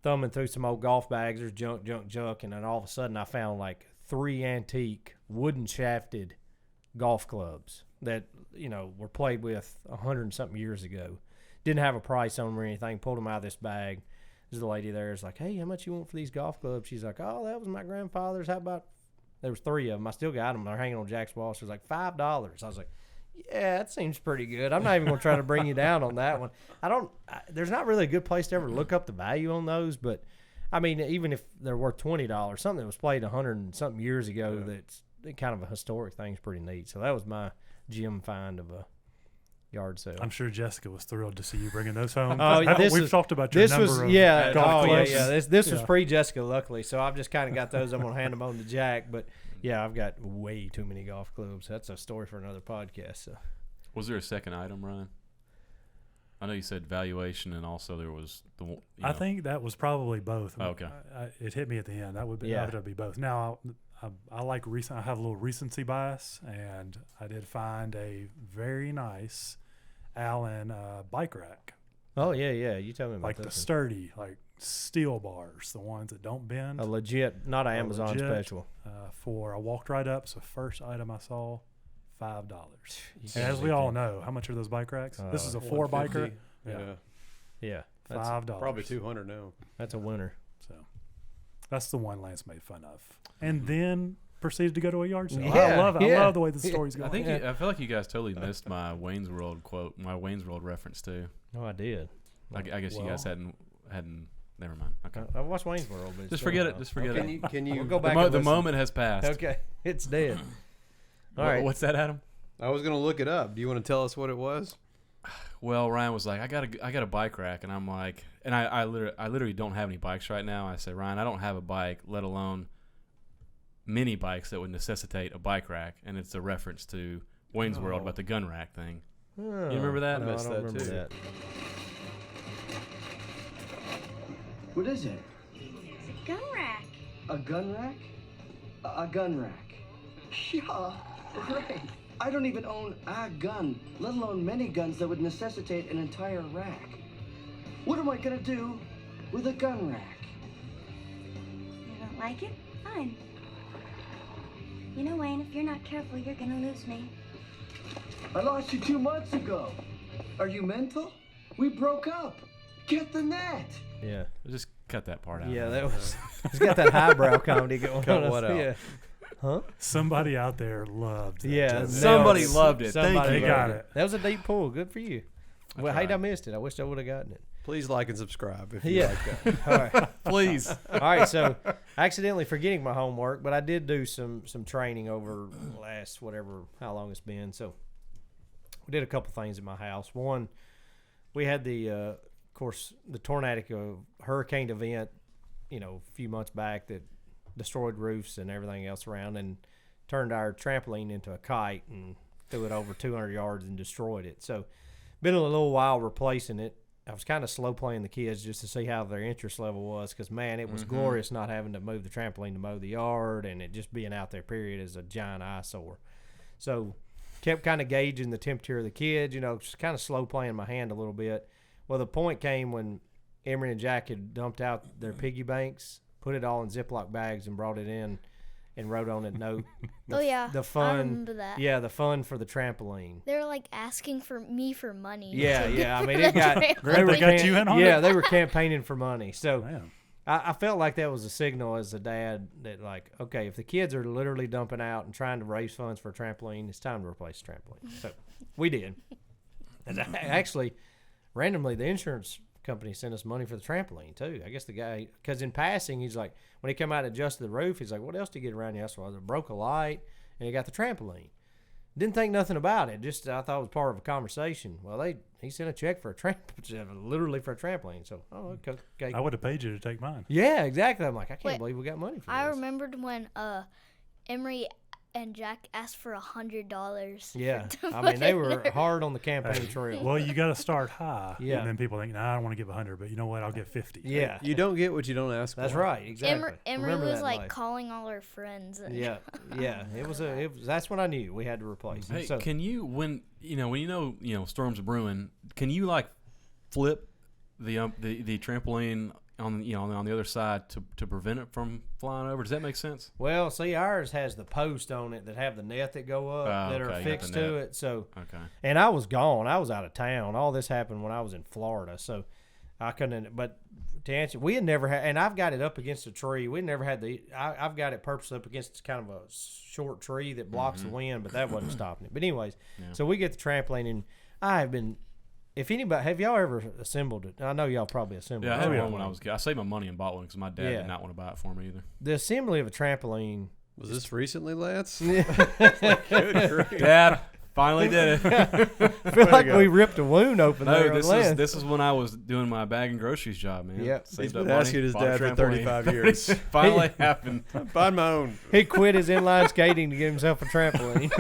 thumbing through some old golf bags. There's junk, and then all of a sudden I found like 3 antique wooden shafted golf clubs that were played with 100 and something years ago. Didn't have a price on them or anything. Pulled them out of this bag. There's a lady there is like, hey, how much you want for these golf clubs? She's like, oh, that was my grandfather's. How about, there was 3 of them. I still got them. They're hanging on Jack's wall. She was like, $5. I was like, yeah, that seems pretty good. I'm not even going to try to bring you down on that one. There's not really a good place to ever look up the value on those, but I mean, even if they're worth $20, something that was played 100 and something years ago, that's kind of a historic thing is pretty neat. So that was my gem find of a yard sale. I'm sure Jessica was thrilled to see you bringing those home. We've talked about your number of golf clubs. This was pre-Jessica, luckily, so I've just kind of got those. I'm going to hand them on to Jack, but yeah, I've got way too many golf clubs. That's a story for another podcast. So. Was there a second item, Ryan? I know you said valuation, and also there was the. I think that was probably both. Oh, okay. It hit me at the end. That would be both. Now I like I have a little recency bias, and I did find a very nice Allen bike rack. Oh yeah. You tell me about like the sturdy, like steel bars, the ones that don't bend. A legit, not an Amazon special. I walked right up. So first item I saw, $5. And as we all know, how much are those bike racks? This is a 4-biker. Yeah. $5. Probably 200 now. That's a winner. So that's the one Lance made fun of, and then proceeded to go to a yard sale. Yeah, I love it. I love the way the story's going. I feel like you guys totally missed my Wayne's World quote, my Wayne's World reference too. Oh, I did. I guess you guys hadn't. Never mind. Okay. I watched Wayne's World, but just forget it. Just forget it. Can you we'll go back? The moment has passed. Okay, it's dead. All right. What's that, Adam? I was gonna look it up. Do you want to tell us what it was? Well, Ryan was like, I got a bike rack, and I'm like, and I literally don't have any bikes right now. I said, Ryan, I don't have a bike, let alone mini bikes that would necessitate a bike rack, and it's a reference to Wayne's World about the gun rack thing. Oh, You remember that? No, I don't remember too. that. What is it? Gun rack. A gun rack? A gun rack. Yeah, right. I don't even own a gun, let alone many guns that would necessitate an entire rack. What am I gonna do with a gun rack? You don't like it? Fine. You know, Wayne, if you're not careful, you're gonna lose me. I lost you 2 months ago. Are you mental? We broke up. Get the net. Yeah. Just cut that part out. Yeah, that was. He's got that highbrow comedy going Cut on. what out? Yeah. Huh? Somebody out there loved that. Yeah. joke. Somebody nailed loved it. Thank Somebody you. They got loved it. That was a deep pull. Good for you. Well, tried. hate I missed it. I wish I would have gotten it. Please like and subscribe if you Yeah. like that. All right. Please. All right. So, accidentally forgetting my homework, but I did do some training over last how long it's been. So, we did a couple things at my house. One, we had of course, the tornadic hurricane event, a few months back that destroyed roofs and everything else around, and turned our trampoline into a kite and threw it over 200 yards and destroyed it. So, been a little while replacing it. I was kind of slow playing the kids just to see how their interest level was, because man, it was glorious not having to move the trampoline to mow the yard, and it just being out there period is a giant eyesore. So kept kind of gauging the temperature of the kids, just kind of slow playing my hand a little bit. Well, the point came when Emery and Jack had dumped out their piggy banks, put it all in Ziploc bags, and brought it in and wrote on a note. The fun. I remember that. Yeah, the fun for the trampoline. They were like asking for money. Yeah, to yeah. I get mean, for it the got trampoline. They got you in on Yeah, it? they were campaigning for money. So Man. I felt like that was a signal as a dad that, like, okay, if the kids are literally dumping out and trying to raise funds for a trampoline, it's time to replace the trampoline. So we did. And actually, randomly, the insurance company sent us money for the trampoline too. I guess the guy, because in passing, he's like, when he come out and adjusted the roof, he's like, what else did you get around here? I said, well, I broke a light and he got the trampoline. Didn't think nothing about it. Just I thought it was part of a conversation. Well, he sent a check for a literally for a trampoline. So, okay. I would have paid you to take mine. Yeah, exactly. I'm like, I can't Wait, believe we got money for I this. remembered when Emery and Jack asked for $100. Yeah, to I mean, put they in were their- hard on the campaign trail. Well, you got to start high. Yeah. And then people think, I don't want to give 100, but you know what? I'll give 50. Yeah, You don't get what you don't ask that's for. right. Exactly. Emery Remember was that in like life. calling all her friends. And Yeah, yeah. That's when I knew we had to replace it. Hey, So, can you when storms are brewing? Can you like flip the trampoline on the other side to prevent it from flying over? Does that make sense? well, see, ours has the post on it that have the net that go up that okay, are you got fixed the to net. it. So, Okay. and I was gone. I was out of town. All this happened when I was in Florida, so I couldn't. But to answer, we had never had, and I've got it up against a tree. We never had I've got it purposely up against kind of a short tree that blocks the wind, but that wasn't stopping it. But anyways, so we get the trampoline, and I have been. If anybody, have y'all ever assembled it? I know y'all probably assembled Yeah, I it. had yeah. one when I was a kid. I saved my money and bought one because my dad Yeah. did not want to buy it for me either. The assembly of a trampoline. Was this recently, Lance? Dad finally did it. I feel like we ripped a wound open there. No, on Lance. this is when I was doing my bag and groceries job, man. Yep. He's Saved been up money, asking his bought a dad for trampoline. 35 years. Finally happened. Find my own. He quit his inline skating to get himself a trampoline.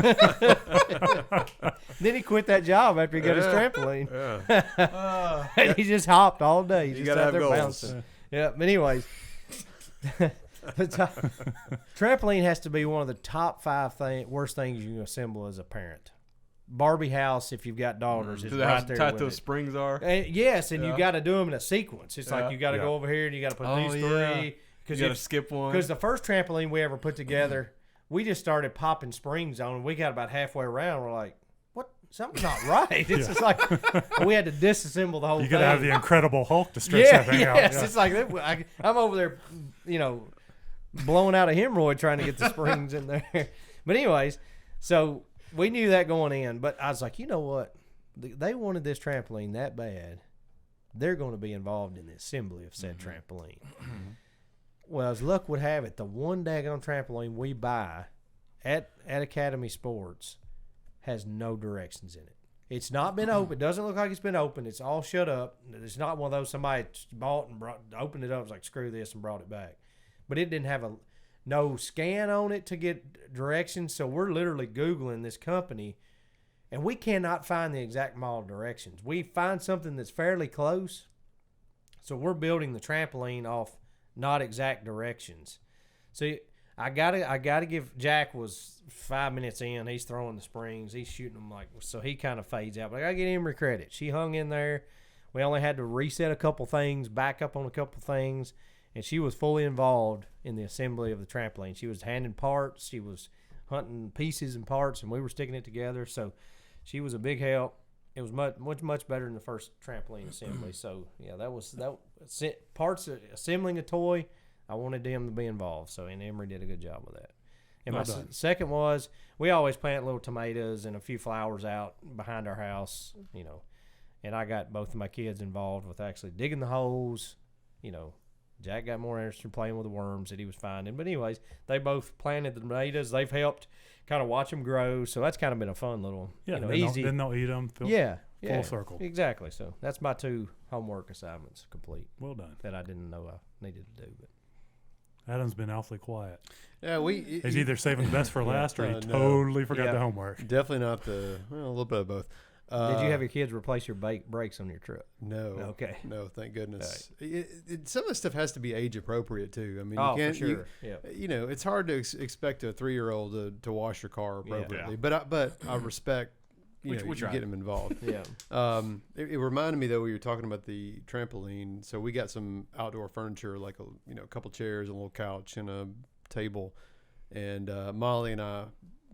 Then he quit that job after he got his trampoline. Yeah. And he just hopped all day. You Just gotta out have there goals. bouncing. Yeah, but anyways. Trampoline has to be one of the top 5 worst things you can assemble as a parent. Barbie house, if you've got daughters, is To the right house there tight with those it. springs are. And yes, and Yeah. you got to do them in a sequence. It's Yeah. like you got to Yeah. go over here and you got to put Oh, these yeah. 3. You Because got to skip one. the first trampoline we ever put together, we just started popping springs on, and we got about halfway around. We're like, "What? Something's not right." It's just like we had to disassemble the whole You thing. got to have the Incredible Hulk to stretch Yeah, that thing yes. out. It's like I'm over there, blowing out a hemorrhoid trying to get the springs in there. But anyways, so we knew that going in. But I was like, you know what? They wanted this trampoline that bad. They're going to be involved in the assembly of said trampoline. Well, as luck would have it, the one daggone trampoline we buy at Academy Sports has no directions in it. It's not been open. It doesn't look like it's been opened. It's all shut up. It's not one of those somebody bought and opened it up, was like, screw this, and brought it back. But it didn't have no scan on it to get directions. So we're literally Googling this company, and we cannot find the exact mall directions. We find something that's fairly close. So we're building the trampoline off not exact directions. So I gotta give. Jack was 5 minutes in. He's throwing the springs. He's shooting them so he kind of fades out. But I gotta give Emery credit. She hung in there. We only had to reset a couple things, back up on a couple things, and she was fully involved in the assembly of the trampoline. She was handing parts. She was hunting pieces and parts, and we were sticking it together. So she was a big help. It was much better than the first trampoline assembly. So yeah, that was parts of assembling a toy. I wanted them to be involved. So and Emery did a good job with that. And my second was we always plant little tomatoes and a few flowers out behind our house, And I got both of my kids involved with actually digging the holes. Jack got more interested in playing with the worms that he was finding. But anyways, they both planted the tomatoes. They've helped kind of watch them grow. So that's kind of been a fun little, easy. Then they'll eat them. Full circle. Exactly. So that's my 2 homework assignments complete. Well done. That I didn't know I needed to do. But Adam's been awfully quiet. Yeah, he's either saving the best for last, or he totally forgot the homework. Definitely not a little bit of both. Did you have your kids replace your brakes on your truck? No. Okay. No, thank goodness. Right. Some of the stuff has to be age appropriate too. I mean, you can't. For sure. It's hard to expect a 3-year-old to wash your car appropriately. Yeah. But I respect. You get them involved. Yeah. It reminded me though, we were talking about the trampoline. So we got some outdoor furniture, like a couple chairs, a little couch, and a table, and Molly and I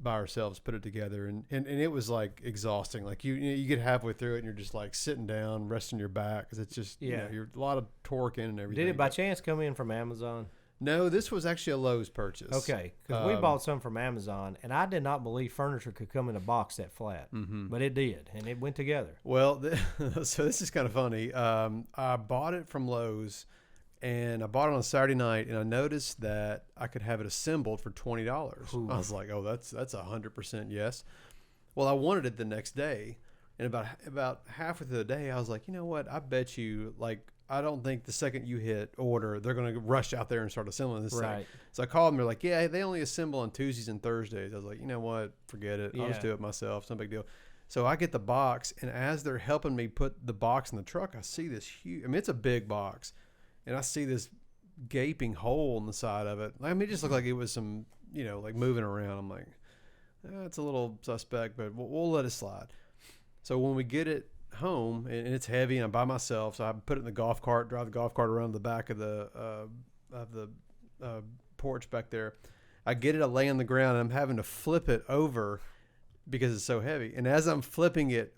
by ourselves put it together, and it was like exhausting. Like you get halfway through it and you're just like sitting down, resting your back, because it's just you're a lot of torque in and everything. Did it by chance come in from Amazon? No, this was actually a Lowe's purchase. Okay, because we bought some from Amazon, and I did not believe furniture could come in a box that flat, but it did, and it went together. Well, so this is kind of funny. I bought it from Lowe's, and I bought it on a Saturday night, and I noticed that I could have it assembled for $20. Ooh. I was like, oh, that's 100% yes. Well, I wanted it the next day, and about halfway through the day, I was like, you know what? I bet you, I don't think the second you hit order, they're going to rush out there and start assembling this thing. So I called them. They're like, yeah, they only assemble on Tuesdays and Thursdays. I was like, you know what? Forget it. I'll just do it myself. It's no big deal. So I get the box, and as they're helping me put the box in the truck, I see this huge, it's a big box. And I see this gaping hole in the side of it. I mean, it just looked like it was some, moving around. I'm like, it's a little suspect, but we'll let it slide. So when we get it home, and it's heavy, and I'm by myself, so I put it in the golf cart, drive the golf cart around the back of the porch back there. I get it, I lay on the ground, and I'm having to flip it over because it's so heavy. And as I'm flipping it,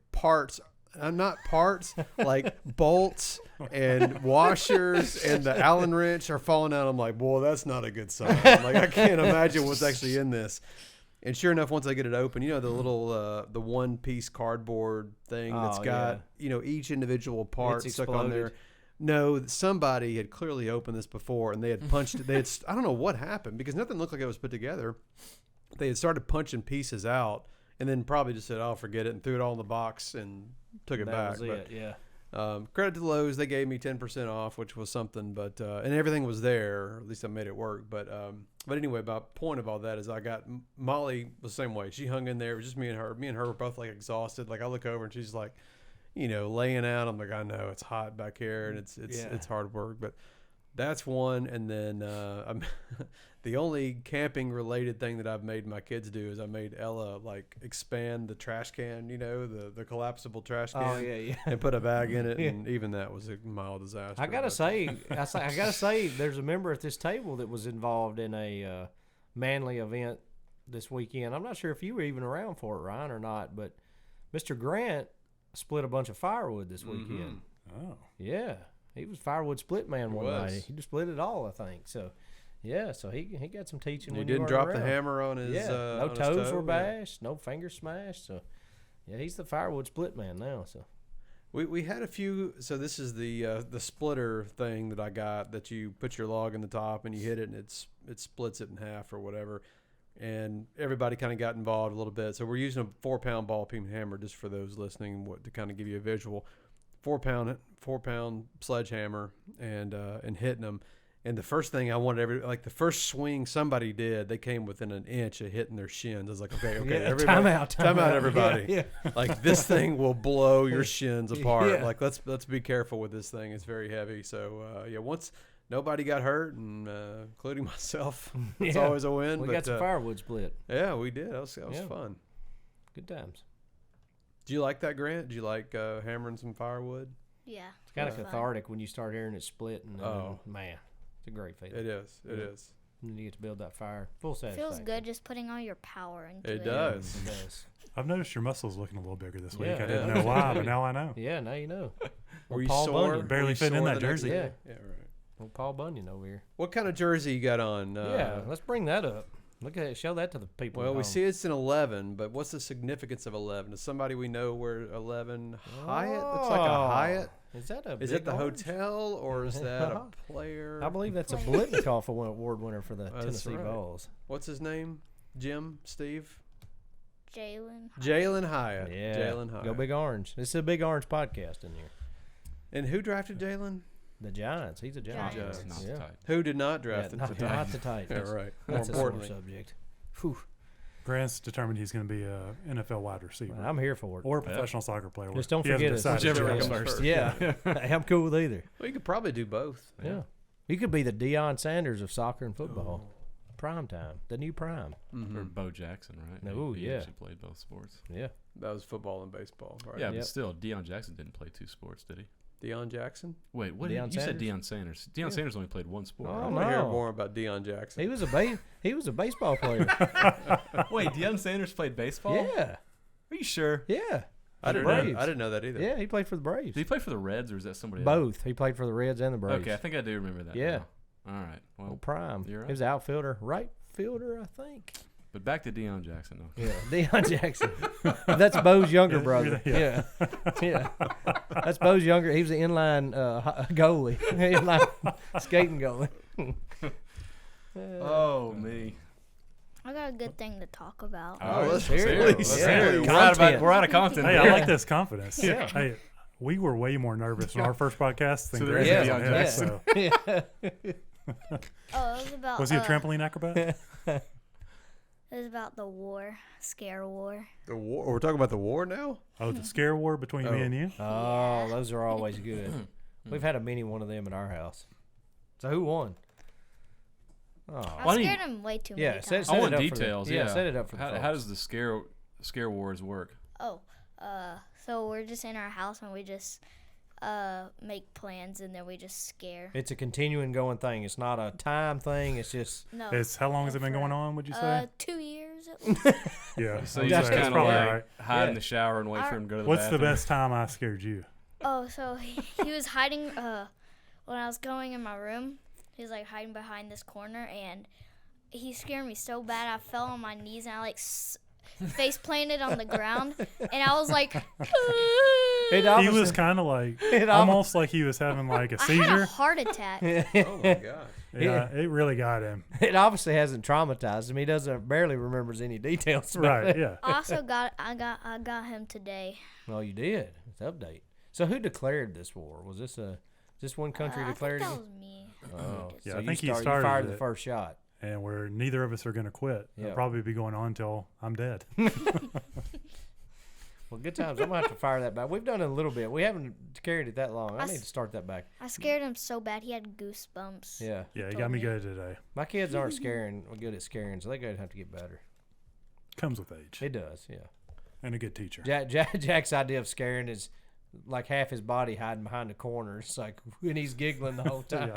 like bolts and washers and the Allen wrench are falling out. I'm like, boy, that's not a good sign. Like, I can't imagine what's actually in this. And sure enough, once I get it open, the little the one-piece cardboard thing that's got each individual part stuck on there. No, somebody had clearly opened this before, and they had punched it. I don't know what happened, because nothing looked like it was put together. They had started punching pieces out, and then probably just said, "Oh, forget it," and threw it all in the box and took it back. That was it. Credit to Lowe's, they gave me 10% off, which was something. But and everything was there, or at least I made it work. But anyway, about point of all that is I got Molly the same way. She hung in there. It was just me and her. Me and her were both like exhausted. Like I look over and she's like, laying out. I'm like, I know it's hot back here and it's hard work, but that's one. And then the only camping related thing that I've made my kids do is I made Ella expand the trash can, the collapsible trash can, and put a bag in it, and even that was a mild disaster. I gotta say, there's a member at this table that was involved in a manly event this weekend. I'm not sure if you were even around for it, Ryan, or not, but Mr. Grant split a bunch of firewood this weekend. Oh, yeah, he was firewood split man one night. He just split it all, I think. So. Yeah, so he got some teaching. He didn't drop the hammer on his. No toes were bashed, no fingers smashed. So, yeah, he's the firewood split man now. So, we had a few. So this is the splitter thing that I got, that you put your log in the top and you hit it and it splits it in half or whatever. And everybody kind of got involved a little bit. So we're using a 4-pound ball peen hammer, just for those listening, to kind of give you a visual. 4-pound sledgehammer and hitting them. And the first thing I wanted the first swing somebody did, they came within an inch of hitting their shins. I was like, okay, everybody, time out, everybody. Yeah. Like this thing will blow your shins apart. Yeah. Like let's be careful with this thing. It's very heavy. So once nobody got hurt, and including myself, it's always a win. We but, got some firewood split. Yeah, we did. That was fun. Good times. Did you like that, Grant? Did you like hammering some firewood? Yeah. It's kind of fun. cathartic when you start hearing it split, and man, it's a great feeling. It is. It is. And then you get to build that fire. Full satisfaction. Feels good just putting all your power into it. It does. It does. I've noticed your muscles looking a little bigger this week. Yeah. I didn't know why, but now I know. Yeah, now you know. Were you Paul sore? Bunyan. Barely Were you fitting in sore that the next jersey. day? Yeah. Yeah, right. Well, Paul Bunyan over here. What kind of jersey you got on? Yeah, let's bring that up. Look at it. Show that to the people. Well, at we home. see it's an 11, but what's the significance of 11? Does somebody we know wear 11? Hyatt? Looks like a Hyatt. Is that a? Is big it the orange? hotel or is that a player? I believe that's a Blitnikoff Award winner for the That's Tennessee right. Vols. What's his name? Jim? Steve? Jalen. Jalen Hyatt. Yeah, Jalen Hyatt. Go Big Orange. This is a Big Orange podcast in here. And who drafted Jalen? The Giants. He's a Giant. Giants. Not Yeah. tight. Who did not draft him? Not the Titans. Yeah, right. More That's a sore importantly. subject. Whew. Grant's determined he's going to be a NFL wide receiver I'm here for it. or a professional soccer player. Just don't He hasn't forget it. decided Whichever yet. comes first. Yeah. Hey, I'm cool with either. Well, you could probably do both. Yeah. You could be the Deion Sanders of soccer and football. Prime time. The new prime. Mm-hmm. Or Bo Jackson, right? No, he yeah. actually played both sports. Yeah. That was football and baseball, right? Yeah, Yep. but still, Deon Jackson didn't play two sports, did he? Deon Jackson? Wait, what? Deion You said Sanders? Deion Sanders. Deion Sanders only played one sport. Oh, I right? want to hear no. more about Deon Jackson. He was a baseball player. Wait, Deion Sanders played baseball? Yeah. Are you sure? Yeah. I didn't Braves. know. I didn't know that either. Yeah, he played for the Braves. Did he play for the Reds or is that somebody else? Both. He played for the Reds and the Braves. Okay, I think I do remember that. Yeah. now. All right. Well, Well, prime. you're right. He was an outfielder. Right fielder, I think. but back to Deion Jackson, though. Yeah. Deion Jackson. That's Bo's younger brother. Yeah. Yeah. That's Bo's younger. He was an inline goalie. Inline skating goalie. Oh, me. I got a good thing to talk about. Oh, let's hear hear it. it. Let's Yeah. hear it. We're out of content. Hey, I like this confidence. Yeah. Hey, we were way more nervous in our first podcast than So there Grant is is a on Deion his, Jackson. so. Yeah. Oh, it was about. Was he a trampoline acrobat? It was about the war, scare war. The war. We're talking about the war now? Oh, the scare war between me and you? Oh, those are always good. We've had a mini one of them at our house. So who won? Oh. I Why do you- scared him way too Yeah, many set, times. set I it want up for the- details. yeah, Yeah, set it up for the how folks. does the scare wars work? Oh, so we're just in our house and we just make plans and then we just scare. It's a continuing going thing. It's not a time thing. It's just No. How long has it been going on, would you say? 2 years at least. Yeah. So I you would just say that's kind of probably like right. hide in Yeah. the shower and wait for him to go to the What's the bathroom. best time I scared you? Oh, so he was hiding when I was going in my room. He was like hiding behind this corner and he scared me so bad I fell on my knees and I like face planted on the ground and I was like He was kind of like almost like he was having like a I had a seizure. heart attack. Oh, my gosh. Yeah, it really got him. It obviously hasn't traumatized him. He barely remembers any details about Right, it. yeah. I also I got him today. Well, you did. It's update. So who declared this war? Was this one country I declared think it? that was me. Oh, Yeah, so I think he you started fired the it. first shot. And where neither of us are going to quit. Yeah. It'll probably be going on until I'm dead. Well, good times. I'm going to have to fire that back. We've done it a little bit. We haven't carried it that long. I need to start that back. I scared him so bad he had goosebumps. Yeah. Yeah, you Told got me me. good today. My kids aren't good at scaring, so they're going to have to get better. Comes with age. It does, yeah. And a good teacher. Jack's idea of scaring is like half his body hiding behind the corner. It's like when he's giggling the whole time.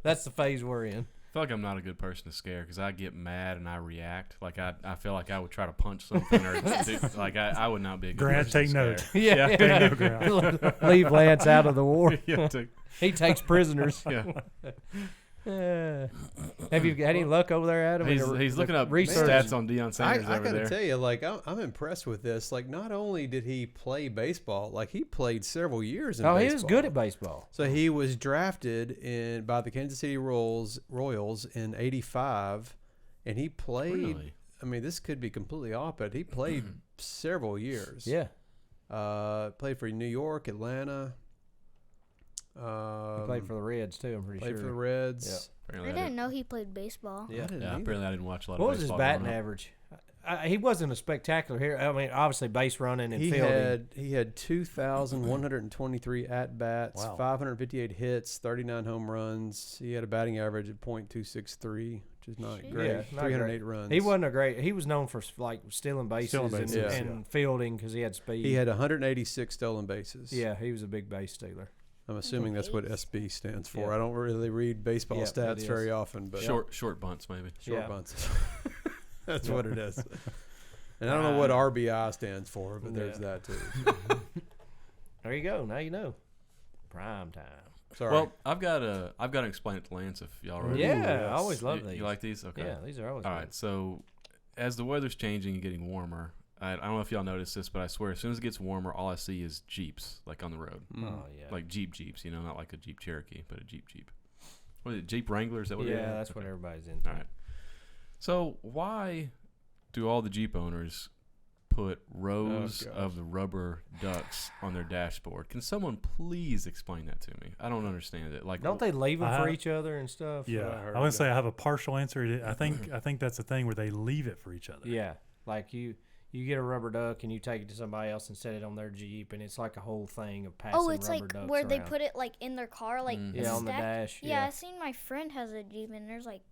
That's the phase we're in. I feel like I'm not a good person to scare because I get mad and I react. Like I feel like I would try to punch something or do, like I would not be a good Grant, person take to note. scare. Yeah. Take no ground. Leave Lance out of the war. Yeah, He takes prisoners. yeah. Have you had any luck over there, Adam? He's looking up research. stats on Deion Sanders I over got to there. tell you, like, I'm impressed with this. Like, not only did he play baseball, like, he played several years in Oh, baseball. he was good at baseball. So he was drafted by the Kansas City Royals in '85, and he played. Really? I mean, this could be completely off, but he played several years. Yeah. Played for New York, Atlanta. played for the Reds too. I'm pretty Played sure. for the Reds. I Apparently didn't know he played baseball. Yeah. apparently I didn't watch a lot What of was his baseball. batting growing up. average? He wasn't a spectacular here. I mean, obviously base running and He fielding. had 2,123 at bats, Wow. 558 hits, 39 home runs. He had a batting average of .263, which is not Jeez. great. Yeah, not 308 runs. He wasn't a great. He was known for like stealing bases, bases, and fielding because he had speed. He had 186 stolen bases. Yeah, he was a big base stealer. I'm assuming that's what SB stands for. Yeah. I don't really read baseball Yeah, it stats is. very often, but Short bunts maybe. short Yeah. bunts. That's what it is. And I don't know what RBI stands for, but there's that too. There you go. Now you know. Prime time. Sorry. Well, I've got to explain it to Lance if y'all are ready. Yeah, yes. I always love these. You like these? Okay. Yeah, these are always All good. right. So, as the weather's changing and getting warmer, I don't know if y'all noticed this, but I swear, as soon as it gets warmer, all I see is Jeeps, like on the road, Oh yeah. like Jeeps. You know, not like a Jeep Cherokee, but a Jeep. What is it? Jeep Wrangler? Is that what it is? Yeah, that's what everybody's into. All right. So why do all the Jeep owners put rows gosh. of the rubber ducks on their dashboard? Can someone please explain that to me? I don't understand it. Like, Don't they leave them for I- each other and stuff? Yeah, I heard I wouldn't that. say I have a partial answer. I think that's the thing where they leave it for each other. Yeah, like you get a rubber duck and you take it to somebody else and set it on their Jeep, and it's like a whole thing of passing Oh, it's rubber like ducks where they around. put it like in their car, like Mhm. Yeah, on the stacked. dash. Yeah, Yeah, I seen my friend has a Jeep and there's like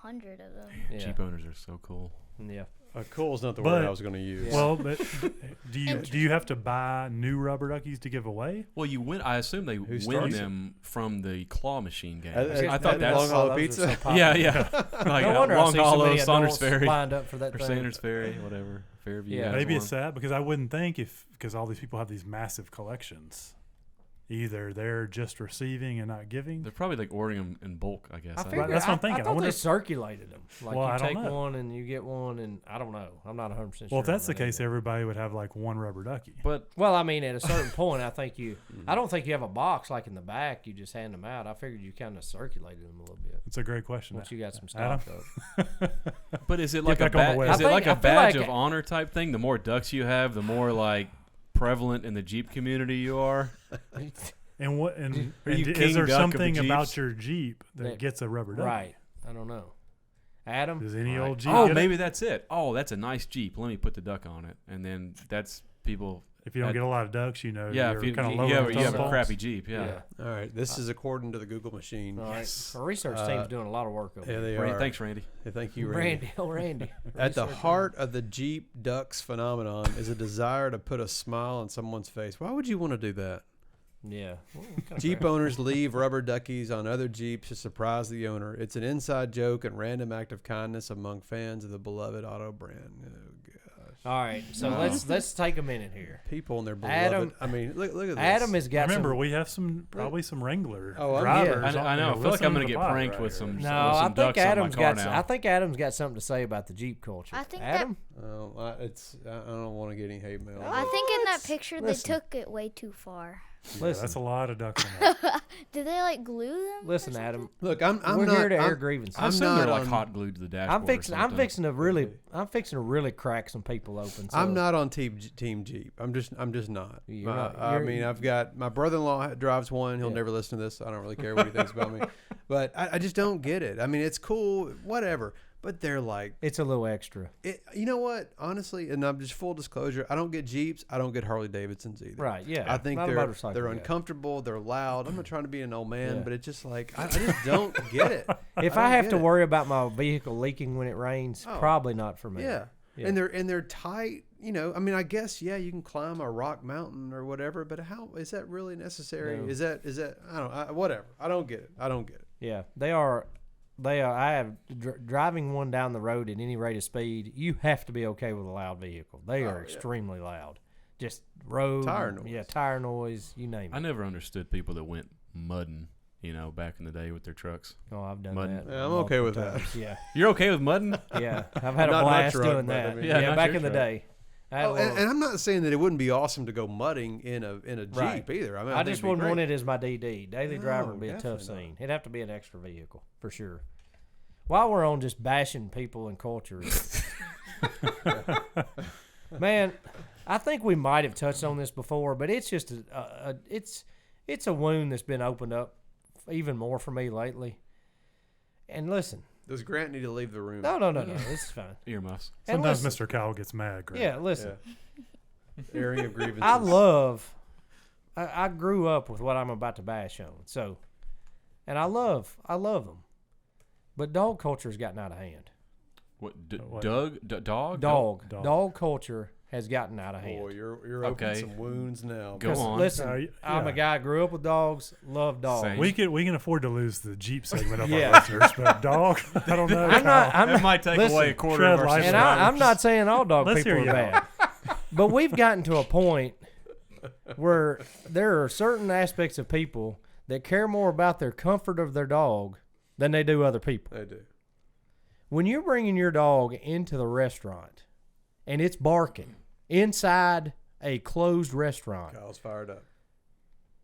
100 of them. yeah. Jeep owners are so cool. Yeah. Cool is not the But- word I was going to use. Yeah. Well, but do you have to buy new rubber duckies to give away? Well, you win. I assume they Who win starts it? them from the claw machine game. I I thought that that's Long Hollow those are Pizza? so popular. yeah, yeah. Like No wonder I Long see so Hollow, many Saunders adults Ferry, lined up for that or thing. Sanders Ferry, whatever. Fairview. Yeah. has Maybe one. it's that because I wouldn't think because all these people have these massive collections. Either they're just receiving and not giving. They're probably like ordering them in bulk, I guess. I I don't figured, know. That's what I'm I thinking. I thought wonder they if- circulated them. Like Well, you I don't take know. one and you get one, and I don't know. I'm not 100% sure. Well, if that's on the that case, either. everybody would have like one rubber ducky. But Well, I mean, at a certain point, I think I don't think you have a box like in the back. You just hand them out. I figured you kind of circulated them a little bit It's a great question. once you got some Adam? stock up. But is it like back on the web. is it I like a feel badge like of honor type thing? The more ducks you have, the more like prevalent in the Jeep community you are. And what? And, Are you and king is there duck of the something about Jeeps? your Jeep that That- gets a rubber ducky? Right. I don't know. Adam? Does any Right. old Jeep? Oh, get it? maybe that's it. Oh, that's a nice Jeep. Let me put the duck on it, and then that's people. If you don't get a lot of ducks, you know. Yeah, you're if you, kind of you, low have, on you have thumb a pumps. crappy Jeep, yeah. All right. This is according to the Google machine. All right. Yes. Our research team's doing a lot of work over Yeah, there. they Randy, are. thanks, Randy. Yeah, thank you, Randy. Randy. At the Research heart of the Jeep ducks phenomenon is a desire to put a smile on someone's face. Why would you want to do that? Yeah. Well, what kind of Jeep crap? owners leave rubber duckies on other Jeeps to surprise the owner. It's an inside joke and random act of kindness among fans of the beloved auto brand. Oh, gosh. All right. So let's take a minute here. People and their beloved. Adam- I mean, look at this. Adam has got Remember, some, we have probably some Wrangler Oh, I'm- drivers. I know. I feel like I'm gonna get pranked with some. No, with I some think ducks on my Adam's car got. now. I think Adam's got something to say about the Jeep culture. I think Adam. Oh, I don't want to get any hate mail. I think in that picture Listen. they took it way too far. Yeah, Listen. that's a lot of ducks on that. Did they like glue them? or Listen, something? Adam. Look, I'm We're not. here to air I'm- grievances. I I'm assume not they're like on- hot glued to the dashboard. I'm fixing to really crack some people open. So. I'm not on Team Jeep. I'm just not. You're not- I you're- mean, I've got my brother-in-law drives one. He'll Yeah. never listen to this. So I don't really care what he thinks about me. But I just don't get it. I mean, it's cool, whatever. But they're like, It's a little extra. you know what? Honestly, and I'm just full disclosure. I don't get Jeeps. I don't get Harley Davidsons either. Right, yeah. I think Not a motorcycle they're guy. uncomfortable. They're loud. I'm not trying to be an old man, Yeah. but it's just like I just don't get it. If I I don't have get to it. worry about my vehicle leaking when it rains, Oh. probably not for me. Yeah. Yeah. And they're tight, you know. I mean, I guess you can climb a rock mountain or whatever, but how is that really necessary? No. Is that I don't whatever. I don't get it. Yeah, they are. I have driving one down the road at any rate of speed. You have to be okay with a loud vehicle. They are yeah. extremely loud. Just road Tire noise. Yeah, tire noise. You name it. I never understood people that went mudding, back in the day with their trucks. Oh, I've done Mudding. that. Yeah, I'm okay multiple with that. times. Yeah, You're okay with mudding? yeah. I've had a Not my blast truck, doing but I that. mean- Yeah, yeah, not back your in the truck. day. I had a Oh, little- and I'm not saying that it wouldn't be awesome to go mudding in a Jeep Right. either. I mean, I think just it'd be wouldn't great. want it as my DD. Daily driver No, would be a tough definitely not. scene. It'd have to be an extra vehicle for sure. While we're on just bashing people and culture, man, I think we might have touched on this before, but it's just it's a wound that's been opened up even more for me lately. And listen. Does Grant need to leave the room? No. This is fine. Earmuffs. And Sometimes listen, Mr. Kyle gets mad. Grant. Yeah, listen. Yeah. Airing of grievances. I grew up with what I'm about to bash on. So, and I love them. But dog culture's gotten out of hand. What? What? Dog? Dog culture has gotten out of hand. Boy, you're opening some wounds now. Go on. Listen, I'm a guy grew up with dogs, love dogs. Same. We can afford to lose the Jeep segment of Yeah. our listeners, but dog, I don't know. It might take listen, away a quarter tread of our lightly. And subscribers. I'm not saying all dog Let's people are hear you bad. But we've gotten to a point where there are certain aspects of people that care more about their comfort of their dog than they do other people. They do. When you're bringing your dog into the restaurant and it's barking inside a closed restaurant, Kyle's fired up.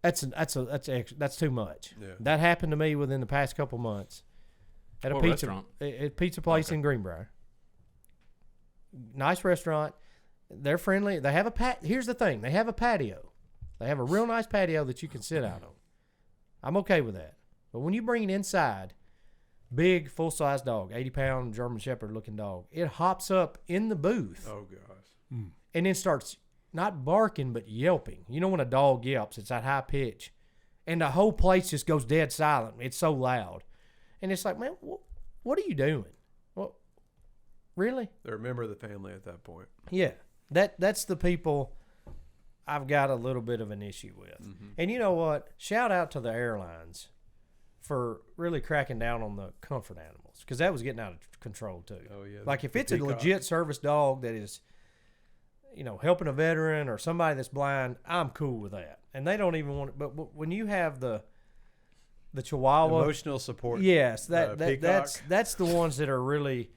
that's too much. Yeah. That happened to me within the past couple months at What a restaurant? pizza place in Greenbrier. Nice restaurant. They're friendly. They have Here's the thing. They have a patio. They have a real nice patio that you can sit out on. I'm okay with that. But when you bring it inside, big, full-size dog, 80-pound German Shepherd looking dog, it hops up in the booth Oh gosh. and then starts not barking but yelping. You know when a dog yelps, it's that high pitch. And the whole place just goes dead silent. It's so loud. And it's like, man, what are you doing? Well, really? They're a member of the family at that point. Yeah. That's the people I've got a little bit of an issue with. Mm-hmm. And you know what? Shout out to the airlines for really cracking down on the comfort animals, because that was getting out of control too. Oh yeah. Like if the it's a peacock. legit service dog that is, helping a veteran or somebody that's blind, I'm cool with that. And they don't even want it. But when you have the Chihuahua, emotional support. yes, peacock. that's the ones that are really.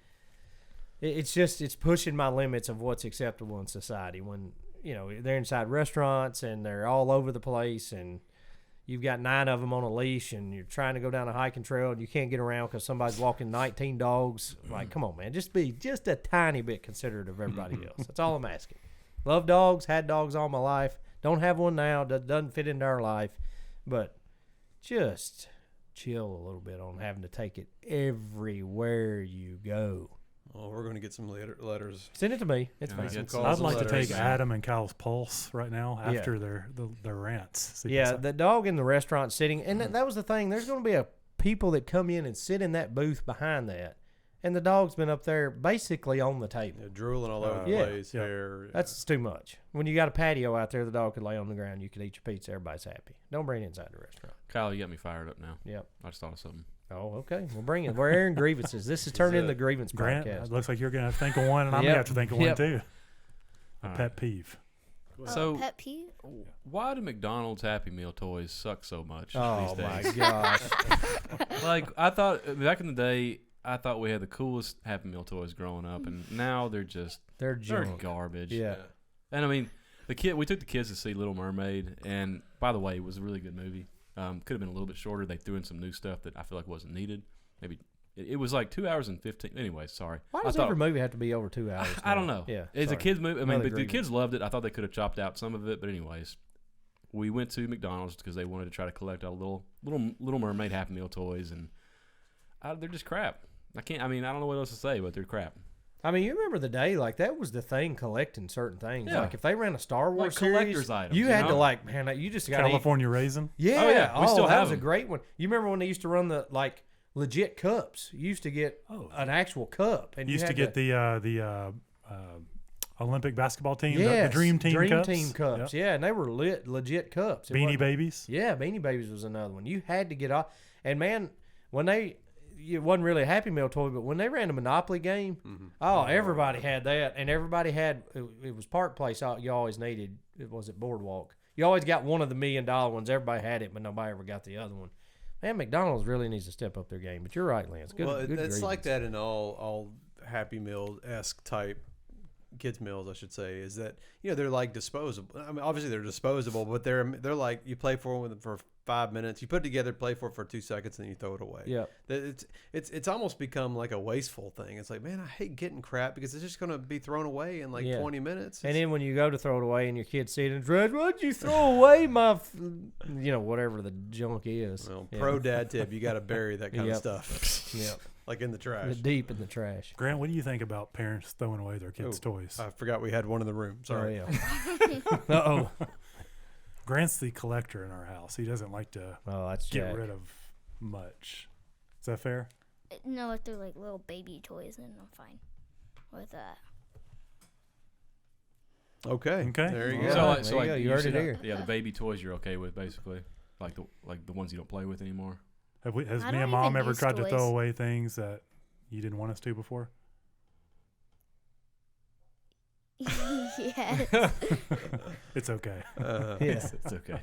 It's pushing my limits of what's acceptable in society when they're inside restaurants and they're all over the place and you've got 9 of them on a leash and you're trying to go down a hiking trail and you can't get around because somebody's walking 19 dogs. Like, come on, man, just be just a tiny bit considerate of everybody else. That's all I'm asking. Love dogs, had dogs all my life. Don't have one now. Doesn't fit into our life, but just chill a little bit on having to take it everywhere you go. Oh, we're going to get some letters. Send it to me. It's Yeah, fine. get calls I'd and like to letters. take Adam and Kyle's pulse right now Yeah. after their rants. See Yeah, what's the dog in the restaurant sitting, and that was the thing. There's going to be people that come in and sit in that booth behind that, and the dog's been up there basically on the table. Yeah, drooling all over the Yeah. place. Yeah. Hair. Yeah. That's too much. When you got a patio out there, the dog could lay on the ground. You could eat your pizza. Everybody's happy. Don't bring it inside the restaurant. Kyle, you got me fired up now. Yep. I just thought of something. Oh, okay. We'll bring it. We're airing grievances. This is turned into the grievance Grant, podcast. it looks like you're going to think of one, and I'm Yep. going to have to think of one Yep. too. A All pet right. peeve. So, pet peeve? why do McDonald's Happy Meal toys suck so much Oh, these my days? gosh. Like, I thought back in the day, I thought we had the coolest Happy Meal toys growing up, and now they're They're they're junk. garbage. Yeah. And I mean, we took the kids to see Little Mermaid, and by the way, it was a really good movie. Could have been a little bit shorter. They threw in some new stuff that I feel like wasn't needed. Maybe it was like 2 hours and 15. Anyway, sorry. Why I does thought- every movie have to be over 2 hours? I don't now? know. Yeah. It's a sorry. kids movie. I mean, Another but the grievance. kids loved it. I thought they could have chopped out some of it, but anyways, we went to McDonald's because they wanted to try to collect all Little Mermaid Happy Meal toys, and they're just crap. I don't know what else to say, but they're crap. I mean, you remember the day, like, that was the thing, collecting certain things. Yeah. Like, if they ran a Star Wars Like collector's series, items, you you had to, know? like, man, you just got to California Raisin. Yeah. Oh, yeah. We still that have was a them. great one. You remember when they used to run the, like, legit cups? You used to get an actual cup. And Used to get the Olympic basketball team, yes, the Dream Team cups. Team cups. Yep. Yeah, and they were legit cups. It Beanie wasn't- Babies. Yeah, Beanie Babies was another one. You had to get off. And, man, when it wasn't really a Happy Meal toy, but when they ran a Monopoly game, oh, everybody had that. And everybody had, it was Park Place you always needed. It was at Boardwalk. You always got one of the $1 million ones. Everybody had it, but nobody ever got the other one. Man, McDonald's really needs to step up their game. But you're right, Lance. Good, Well, good it's like grievance. that in all Happy Meal-esque type kids meals, I should say, is that they're like disposable. I mean, obviously they're disposable, but they're like you play for them for 5 minutes. You put it together, play for 2 seconds, and then you throw it away. Yeah. It's almost become like a wasteful thing. It's like, man, I hate getting crap because it's just going to be thrown away in like 20 minutes. And then when you go to throw it away and your kids see it and dread, what'd you throw away whatever the junk is. Well, pro dad tip, you got to bury that kind of stuff. Yep. Like in the trash. Deep in the trash. Grant, what do you think about parents throwing away their kids' toys? I forgot we had one in the room. Sorry. Oh, yeah. Uh-oh. Grant's the collector in our house. He doesn't like to that's get Jack. rid of much. Is that fair? No, if they're like little baby toys, then I'm fine with that. Okay. There you go. So like you heard it said, here. Yeah, the baby toys you're okay with, basically, like the ones you don't play with anymore. Has I me don't and Mom even ever use tried to toys. throw away things that you didn't want us to before? Yes. It's okay. Yeah. It's okay.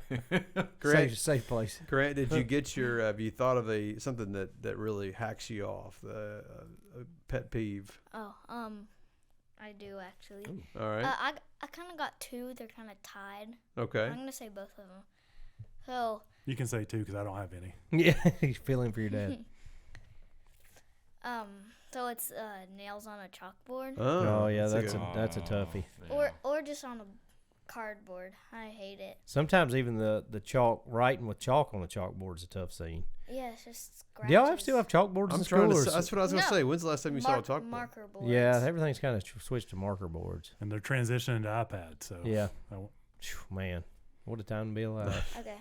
Grant, Safe place. Grant, did you get your? Have you thought of something that really hacks you off? A pet peeve. Oh, I do actually. All right. I kind of got two. They're kind of tied. Okay. I'm gonna say both of them. So. You can say two because I don't have any. Yeah, he's feeling for your dad. So it's nails on a chalkboard, Oh yeah, that's that's a toughie. or just on a cardboard. I hate it. Sometimes even the chalk writing with chalk on the chalkboard is a tough scene. Yeah, it's just scratches. Do y'all still have chalkboards in school? That's what I was gonna say. When's the last time you saw a chalkboard? Marker boards. Yeah, everything's kind of switched to marker boards. And they're transitioning to iPad. So Yeah. Phew, man, what a time to be alive. Okay.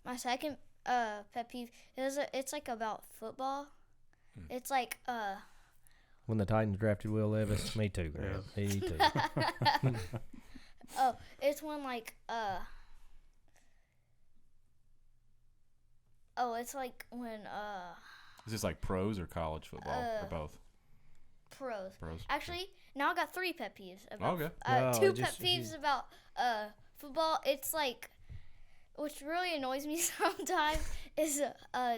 My second pet peeve is it's like about football. It's like When the Titans drafted Will Levis, me too, Grant. Me too. oh, it's when like it's like when Is this like pros or college football or both? pros. Pros. Actually, now I got 3 pet peeves about Okay. two pet peeves about football. It's like which really annoys me sometimes is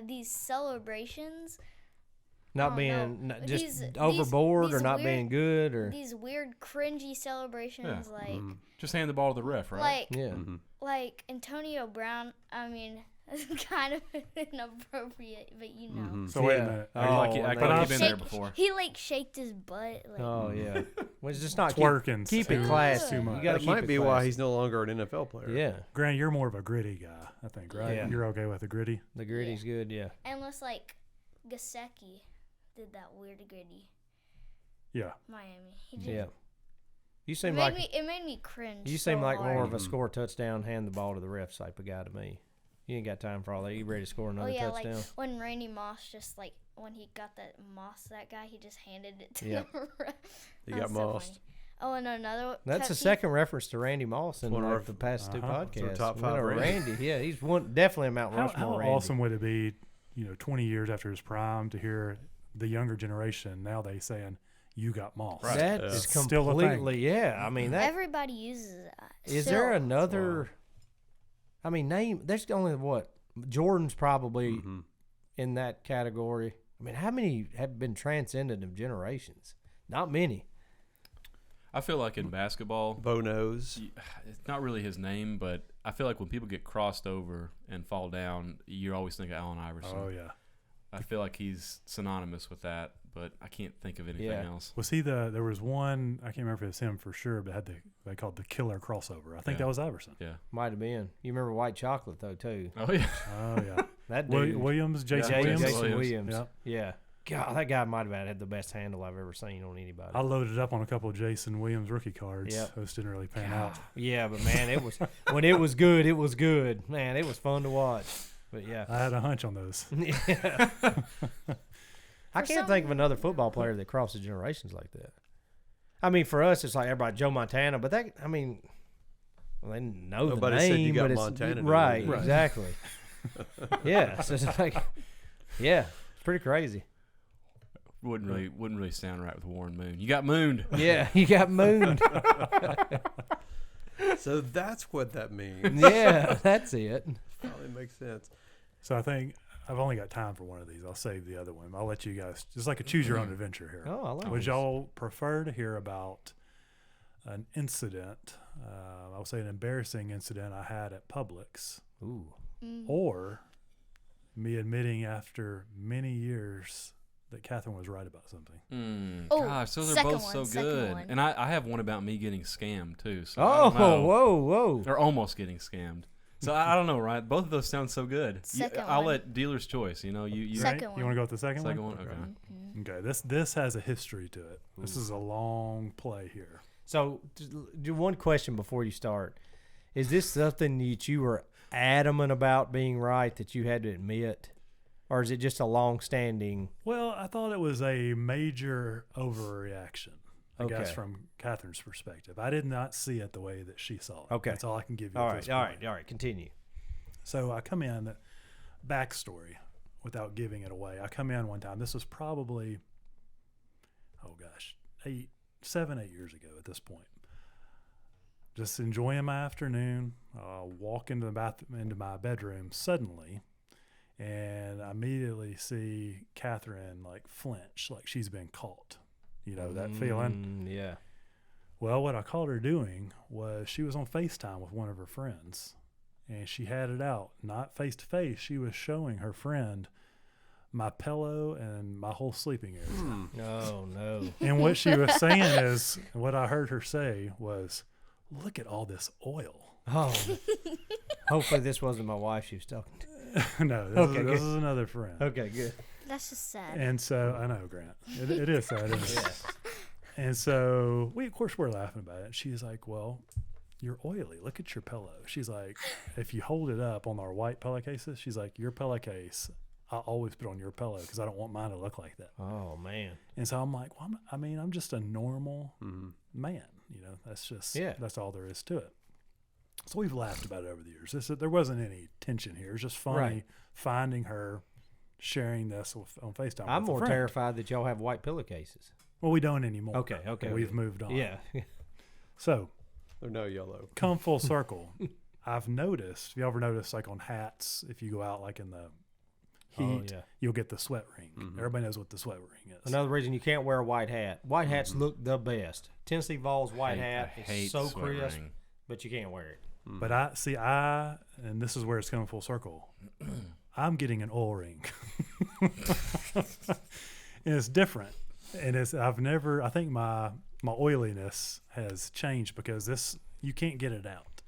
these celebrations. Not being overboard or not being good or these weird cringy celebrations like just hand the ball to the ref, right? like Antonio Brown. I mean, it's kind of inappropriate, but you know. So wait a minute. Act like you've been there before. He like shaked his butt. Like, oh yeah, well, it's just not Twerking. Keep it classy. Too much. You gotta That keep might it be classy. why he's no longer an NFL player. Yeah, Grant, you're more of a gritty guy, I think, right? Yeah. You're okay with the gritty? the gritty's good. Yeah. unless like Gasecki did that weird gritty Yeah. Miami. He did. Yeah. You It seem made, like me, it made me cringe. you seem so like hard. more of a score touchdown, hand the ball to the ref type of guy to me. You ain't got time for all that. You ready to score another Oh yeah, touchdown? like when Randy Moss just like when he got that guy, he just handed it to Yeah. the ref. He That got was so mossed. funny. Oh, and another. That's pet the peeve- second reference to Randy Moss in One of like our- the past two It's our podcasts. top We 5 know Randy. Randy. Yeah, he's definitely a Mount How Rushmore Randy. awesome would it be, 20 years after his prime to hear the younger generation nowadays saying, you got moss. Right. That Yeah. is It's still a thing. completely, yeah. I mean, that Everybody uses that. is Still. there another? I mean, there's only what Jordan's probably in that category. I mean, how many have been transcended of generations? Not many. I feel like in basketball, Bo knows. it's not really his name, but I feel like when people get crossed over and fall down, you always think of Allen Iverson. Oh, yeah. I feel like he's synonymous with that, but I can't think of anything Yeah. else. Was he there was one, I can't remember if it was him for sure, but had they called the killer crossover. I think that was Iverson. Yeah. Might have been. You remember White Chocolate though too. Oh yeah. Oh, yeah. That dude, Williams, Jason Yeah, Williams. Jason Williams. Yeah. Yeah. God, that guy might have had the best handle I've ever seen on anybody. I loaded up on a couple of Jason Williams rookie cards. Yep. Those didn't really pan out. Yeah, but man, it was when it was good. It was good, man. It was fun to watch. But yeah, I had a hunch on those. yeah. I can't think of another football player that crosses generations like that. I mean, for us, it's like everybody Joe Montana, but that I mean, well, they know Nobody the said name, you got but it's Montana, did right, they? exactly. Yeah, so it's like, yeah, it's pretty crazy. Wouldn't really sound right with Warren Moon. You got mooned. Yeah, you got mooned. So that's what that means. Yeah, that's it. Probably makes sense. So I think I've only got time for one of these. I'll save the other one. I'll let you guys, just like a choose your own adventure here. Oh, I like Would this. y'all prefer to hear about an incident, I'll say an embarrassing incident I had at Publix, Ooh. or me admitting after many years that Catherine was right about something. Oh, Gosh, those are second both one, so second good. one. And I have one about me getting scammed too. So Oh, I don't know. whoa. Or almost getting scammed. So I don't know, right? Both of those sound so good. I'll Second let dealer's choice. You know, you Second You want to go with the second second one? one. Okay. Okay. This has a history to it. This is a long play here. So, do one question before you start. Is this something that you were adamant about being right that you had to admit? Or is it just a long-standing... Well, I thought it was a major overreaction, I guess, Okay. from Catherine's perspective. I did not see it the way that she saw it. Okay. That's all I can give you. All at right, this all point. right, continue. So I come in, backstory, without giving it away. I come in one time. This was probably, 7, 8 years ago at this point. Just enjoying my afternoon. Walk into into my bedroom suddenly, and I immediately see Catherine like flinch, like she's been caught. You know that feeling? Yeah. Well, what I caught her doing was she was on FaceTime with one of her friends, and she had it out, not face to face. She was showing her friend my pillow and my whole sleeping area. Oh, no. And what she was saying is, what I heard her say was, "Look at all this oil." Oh. Hopefully this wasn't my wife she was talking to. No, this is another friend. Okay, good. That's just sad. And so I know, Grant, it is sad. Isn't it? And so we're laughing about it. She's like, "Well, you're oily. Look at your pillow." She's like, "If you hold it up on our white pillowcases," she's like, "Your pillowcase, I always put on your pillow because I don't want mine to look like that." Oh, man. And so I'm like, "Well, I'm just a normal man. You know, that's just that's all there is to it." So we've laughed about it over the years. There wasn't any tension here. It's just funny finding her sharing this on FaceTime. I'm with a more friend. terrified that y'all have white pillowcases. Well, we don't anymore. Okay. We've moved on. Yeah. So They're no yellow. come full circle. I've noticed. Have you ever noticed, like on hats, if you go out like in the heat, you'll get the sweat ring. Everybody knows what the sweat ring is. Another reason you can't wear a white hat. White hats look the best. Tennessee Vols white hat is so crisp, but you can't wear it. But and this is where it's coming full circle. I'm getting an oil ring. And it's different. And I think my oiliness has changed because you can't get it out.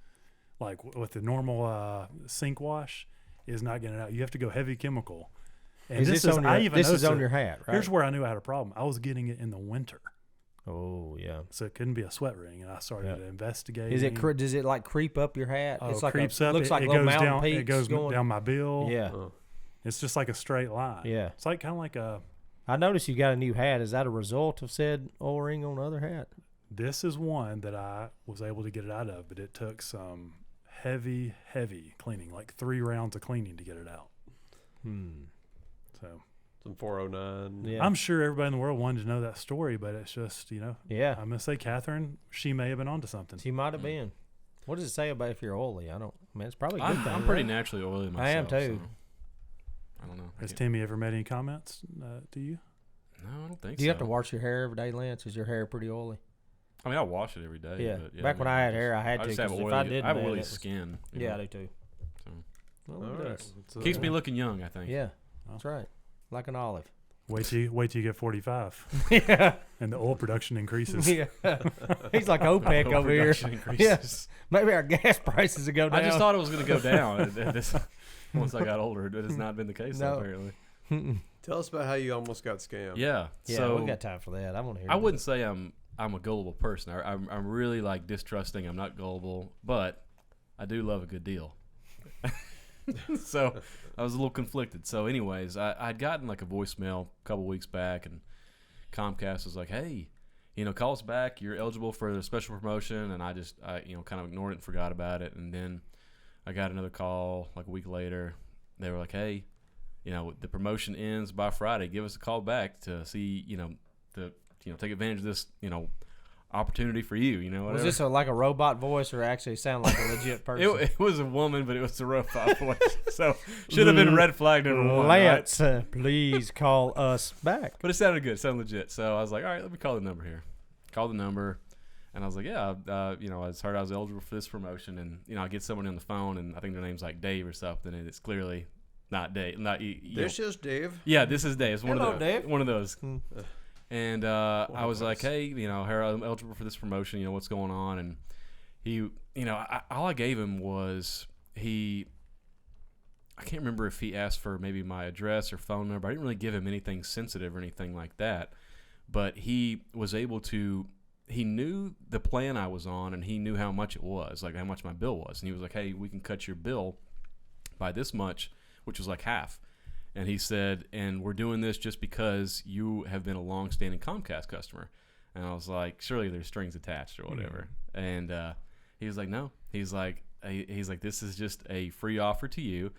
Like with the normal sink wash is not getting it out. You have to go heavy chemical. And This is on your hat, right? Here's where I knew I had a problem. I was getting it in the winter. Oh, yeah. So it couldn't be a sweat ring. And I started investigating. Does it like creep up your hat? Oh, It's it like creeps up. Looks like it little goes mountain down. peaks It goes going down my bill. Yeah. It's just like a straight line. Yeah. It's like kind of like a. I noticed you got a new hat. Is that a result of said oil ring on the other hat? This is one that I was able to get it out of, but it took some heavy cleaning, like 3 rounds of cleaning to get it out. So Some 409. Yeah. I'm sure everybody in the world wanted to know that story, but it's just, Yeah. I'm going to say Catherine, she may have been onto something. She might have been. What does it say about if you're oily? It's probably a good thing. I'm pretty right? naturally oily myself. I am too. So I don't know. Has Timmy ever made any comments to you? No, I don't think so. Do you have to wash your hair every day, Lance? Is your hair pretty oily? I mean, I wash it every day. Yeah. But Back when I had hair, I had I to. just have 'cause oily. if I didn't, I have man, oily it was- skin. you Yeah, know, I do too. so. Well, All it right. does. Keeps me looking young, I think. Yeah, that's right. Like an olive. Wait till you get 45 Yeah. and the oil production increases. Yeah. He's like OPEC Oil over here. production increases. Yes. Maybe our gas prices will go down. I just thought it was going to go down. Once I got older, it has not been the case, No. apparently. Tell us about how you almost got scammed. Yeah. Yeah, so we got time for that. I want to hear. I wouldn't say I'm a gullible person. I'm really like distrusting. I'm not gullible, but I do love a good deal. So I was a little conflicted. So anyways, I'd gotten like a voicemail a couple weeks back, and Comcast was like, "Hey, call us back. You're eligible for the special promotion." And I kind of ignored it and forgot about it. And then I got another call like a week later. They were like, "Hey, the promotion ends by Friday. Give us a call back to see, to take advantage of this, opportunity for you, whatever." Was this like a robot voice or actually sound like a legit person? It was a woman, but it was a robot voice. So should have been red flagged number one. Lance, Right? please call us back. But it sounded good. It sounded legit. So I was like, all right, let me call the number here. Call the number. And I was like, yeah, I just heard I was eligible for this promotion, and I get someone on the phone, and I think their name's like Dave or something, and it's clearly not Dave. Not This is Dave. Yeah, this is Dave. It's one Hello, of those. Dave. One of those. And I was like, hey, Harold, I'm eligible for this promotion. What's going on? And he, all I gave him was I can't remember if he asked for maybe my address or phone number. I didn't really give him anything sensitive or anything like that, but he was able to. He knew the plan I was on, and he knew how much it was, like how much my bill was. And he was like, hey, we can cut your bill by this much, which was like half. And he said, and we're doing this just because you have been a long-standing Comcast customer. And I was like, surely there's strings attached or whatever. And he was like, no. He's like, this is just a free offer to you.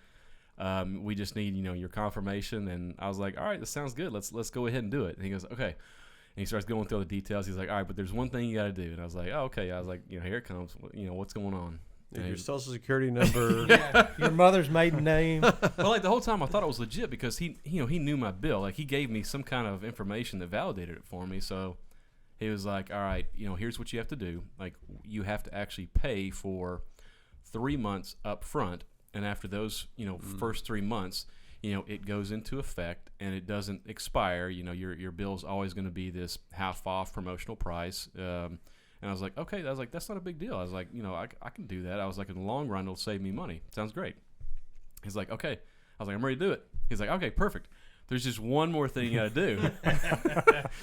We just need, your confirmation. And I was like, all right, this sounds good. Let's go ahead and do it. And he goes, okay. And he starts going through all the details. He's like, all right, but there's one thing you got to do. And I was like, oh, okay. I was like, here it comes. What's going on? Your social security number. Your mother's maiden name. Well, like the whole time I thought it was legit because he knew my bill. Like he gave me some kind of information that validated it for me. So he was like, all right, here's what you have to do. Like you have to actually pay for 3 months up front. And after those, first 3 months, it goes into effect and it doesn't expire. Your bill's always going to be this half off promotional price. And I was like, okay. I was like, that's not a big deal. I was like, I can do that. I was like, in the long run, it'll save me money. Sounds great. He's like, okay. I was like, I'm ready to do it. He's like, okay, perfect. There's just one more thing you got to do.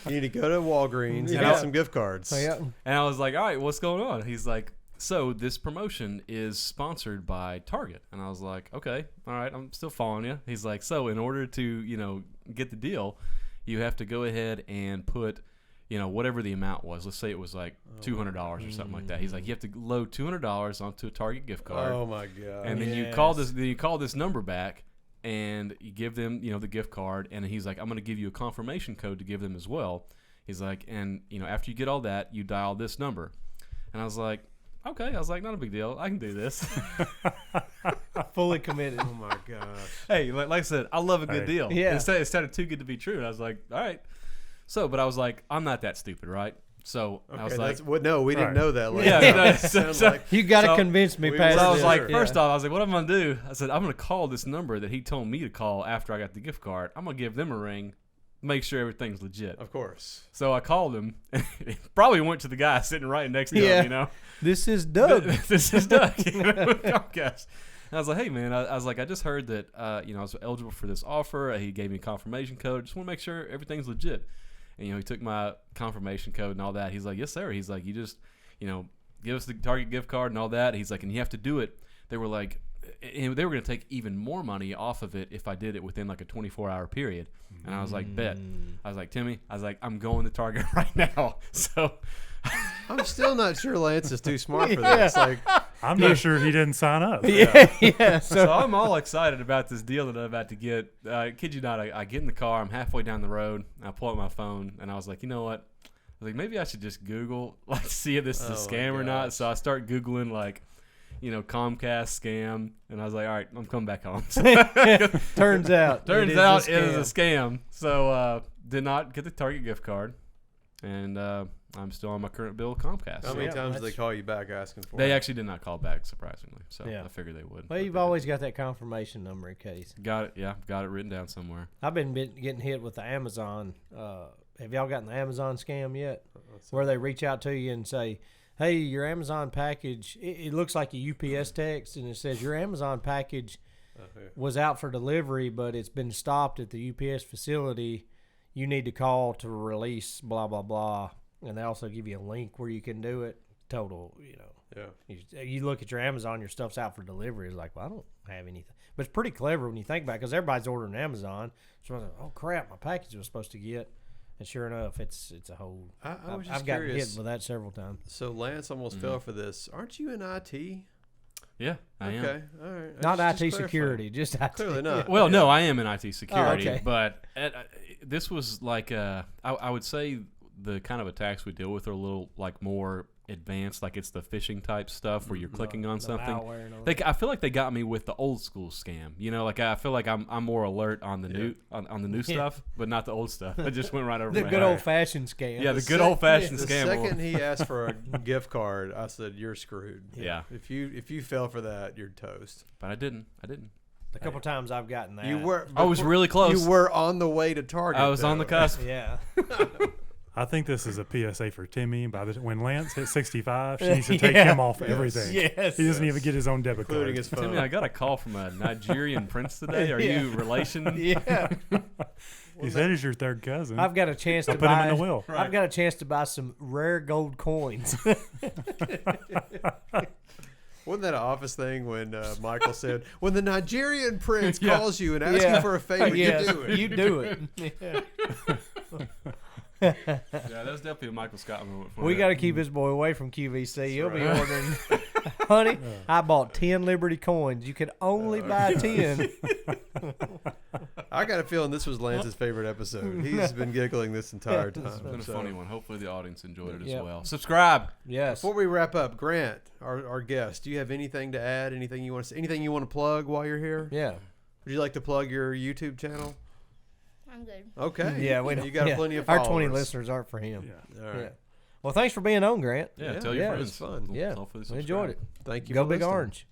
You need to go to Walgreens and get some gift cards. Oh, yeah. And I was like, all right, what's going on? He's like, so this promotion is sponsored by Target. And I was like, okay, all right, I'm still following you. He's like, so in order to, get the deal, you have to go ahead and put, whatever the amount was. Let's say it was like $200 or something like that. He's like, you have to load $200 onto a Target gift card. Oh my God. And then you call this number back and you give them, the gift card. And he's like, I'm going to give you a confirmation code to give them as well. He's like, and after you get all that, you dial this number. And I was like, okay. I was like, not a big deal. I can do this. Fully committed. Oh my gosh. Hey, like I said, I love a good deal. Yeah. It sounded too good to be true. And I was like, all right. So, but I was like, I'm not that stupid, right? So I was like, no, we didn't know that. Yeah. You got to So- convince me we- past So I was this. like, Yeah. first off, I was like, what am I going to do? I said, I'm going to call this number that he told me to call after I got the gift card. I'm going to give them a ring, make sure everything's legit. Of course. So I called him. Probably went to the guy sitting right next to him, This is Doug. This is Doug. Comcast. And I was like, hey, man, I was like, I just heard that, I was eligible for this offer. He gave me a confirmation code. Just want to make sure everything's legit. And, he took my confirmation code and all that. He's like, yes, sir. He's like, you just, give us the Target gift card and all that. He's like, and you have to do it. They were like, and they were going to take even more money off of it if I did it within like a 24-hour period. And I was like, bet. I was like, Timmy, I'm going to Target right now. So I'm still not sure Lance is too smart for this. Like, I'm not sure he didn't sign up. Yeah. So I'm all excited about this deal that I'm about to get. Kid you not, I get in the car. I'm halfway down the road. I pull out my phone, and I was like, you know what? I was like, maybe I should just Google, see if this is a scam or not. So I start Googling, Comcast scam. And I was like, all right, I'm coming back home. Turns out it is a scam. So did not get the Target gift card. And I'm still on my current bill with Comcast. how many So times did they call you back asking for they it? actually did not call back, surprisingly. So Yeah. I figured they would. Well, but you've they always got that confirmation number in case. got it. Yeah, got it written down somewhere. I've been getting hit with the Amazon. Have y'all gotten the Amazon scam yet? Where they reach out to you and say, hey, your Amazon package, it looks like a UPS text, and it says your Amazon package was out for delivery, but it's been stopped at the UPS facility. You need to call to release blah, blah, blah. And they also give you a link where you can do it. Total, Yeah. You look at your Amazon, your stuff's out for delivery. It's like, well, I don't have anything. But it's pretty clever when you think about it because everybody's ordering Amazon. So I was like, oh, crap, my package was supposed to get. And sure enough, it's a whole. I was just I've gotten curious. hit with that several times. So Lance almost fell for this. Aren't you in IT? Yeah, I am. Okay, all right. Not Just IT clarifying. security, just IT. Clearly not. Well, no, I am in IT security, okay. but this was like I would say the kind of attacks we deal with are a little like more advanced, like it's the phishing type stuff where you're clicking on The something. malware and all I feel like they got me with the old school scam. You know, like I feel like I'm more alert on the new on the new stuff, but not the old stuff. It just went right over the my good head. old fashioned scam. Yeah, the good old fashioned The scam. second he asked for a gift card, I said, "You're screwed." Yeah. If you fell for that, you're toast. But I didn't. A couple times I've gotten that. You were. I was really close. You were on the way to Target. I was on the though. cusp. Yeah. I think this is a PSA for Timmy. When Lance hits 65, she needs to take him off everything. Yes. He doesn't even get his own debit Including card. his phone. Timmy, I got a call from a Nigerian prince today. Are you relation? Yeah. He said he's your third cousin. I've got a chance to put him buy. in the will. I've got a chance to buy some rare gold coins. Wasn't that an office thing when Michael said, "When the Nigerian prince Yeah. calls you and asks you for a favor, Yes, you do it." You do it. Yeah. Yeah, that was definitely a Michael Scott moment. For We me. got to keep his boy away from QVC. He'll be ordering. Honey, I bought 10 Liberty coins. You could only buy 10. I got a feeling this was Lance's favorite episode. He's been giggling this entire time. It's been a So, funny one. Hopefully the audience enjoyed it as Yep. well. Subscribe. Yes. Before we wrap up, Grant, our guest, do you have anything to add? Anything you want to say? Anything you want to plug while you're here? Yeah. Would you like to plug your YouTube channel? I'm good. Okay. Yeah, we you got yeah. plenty of Our followers. 20 listeners aren't for him. Yeah. All right. Yeah. Well, thanks for being on, Grant. Yeah, Yeah, tell your yeah, friends. it was fun. Yeah. Hopefully We enjoyed it. Thank you. Go for Big listening. Orange.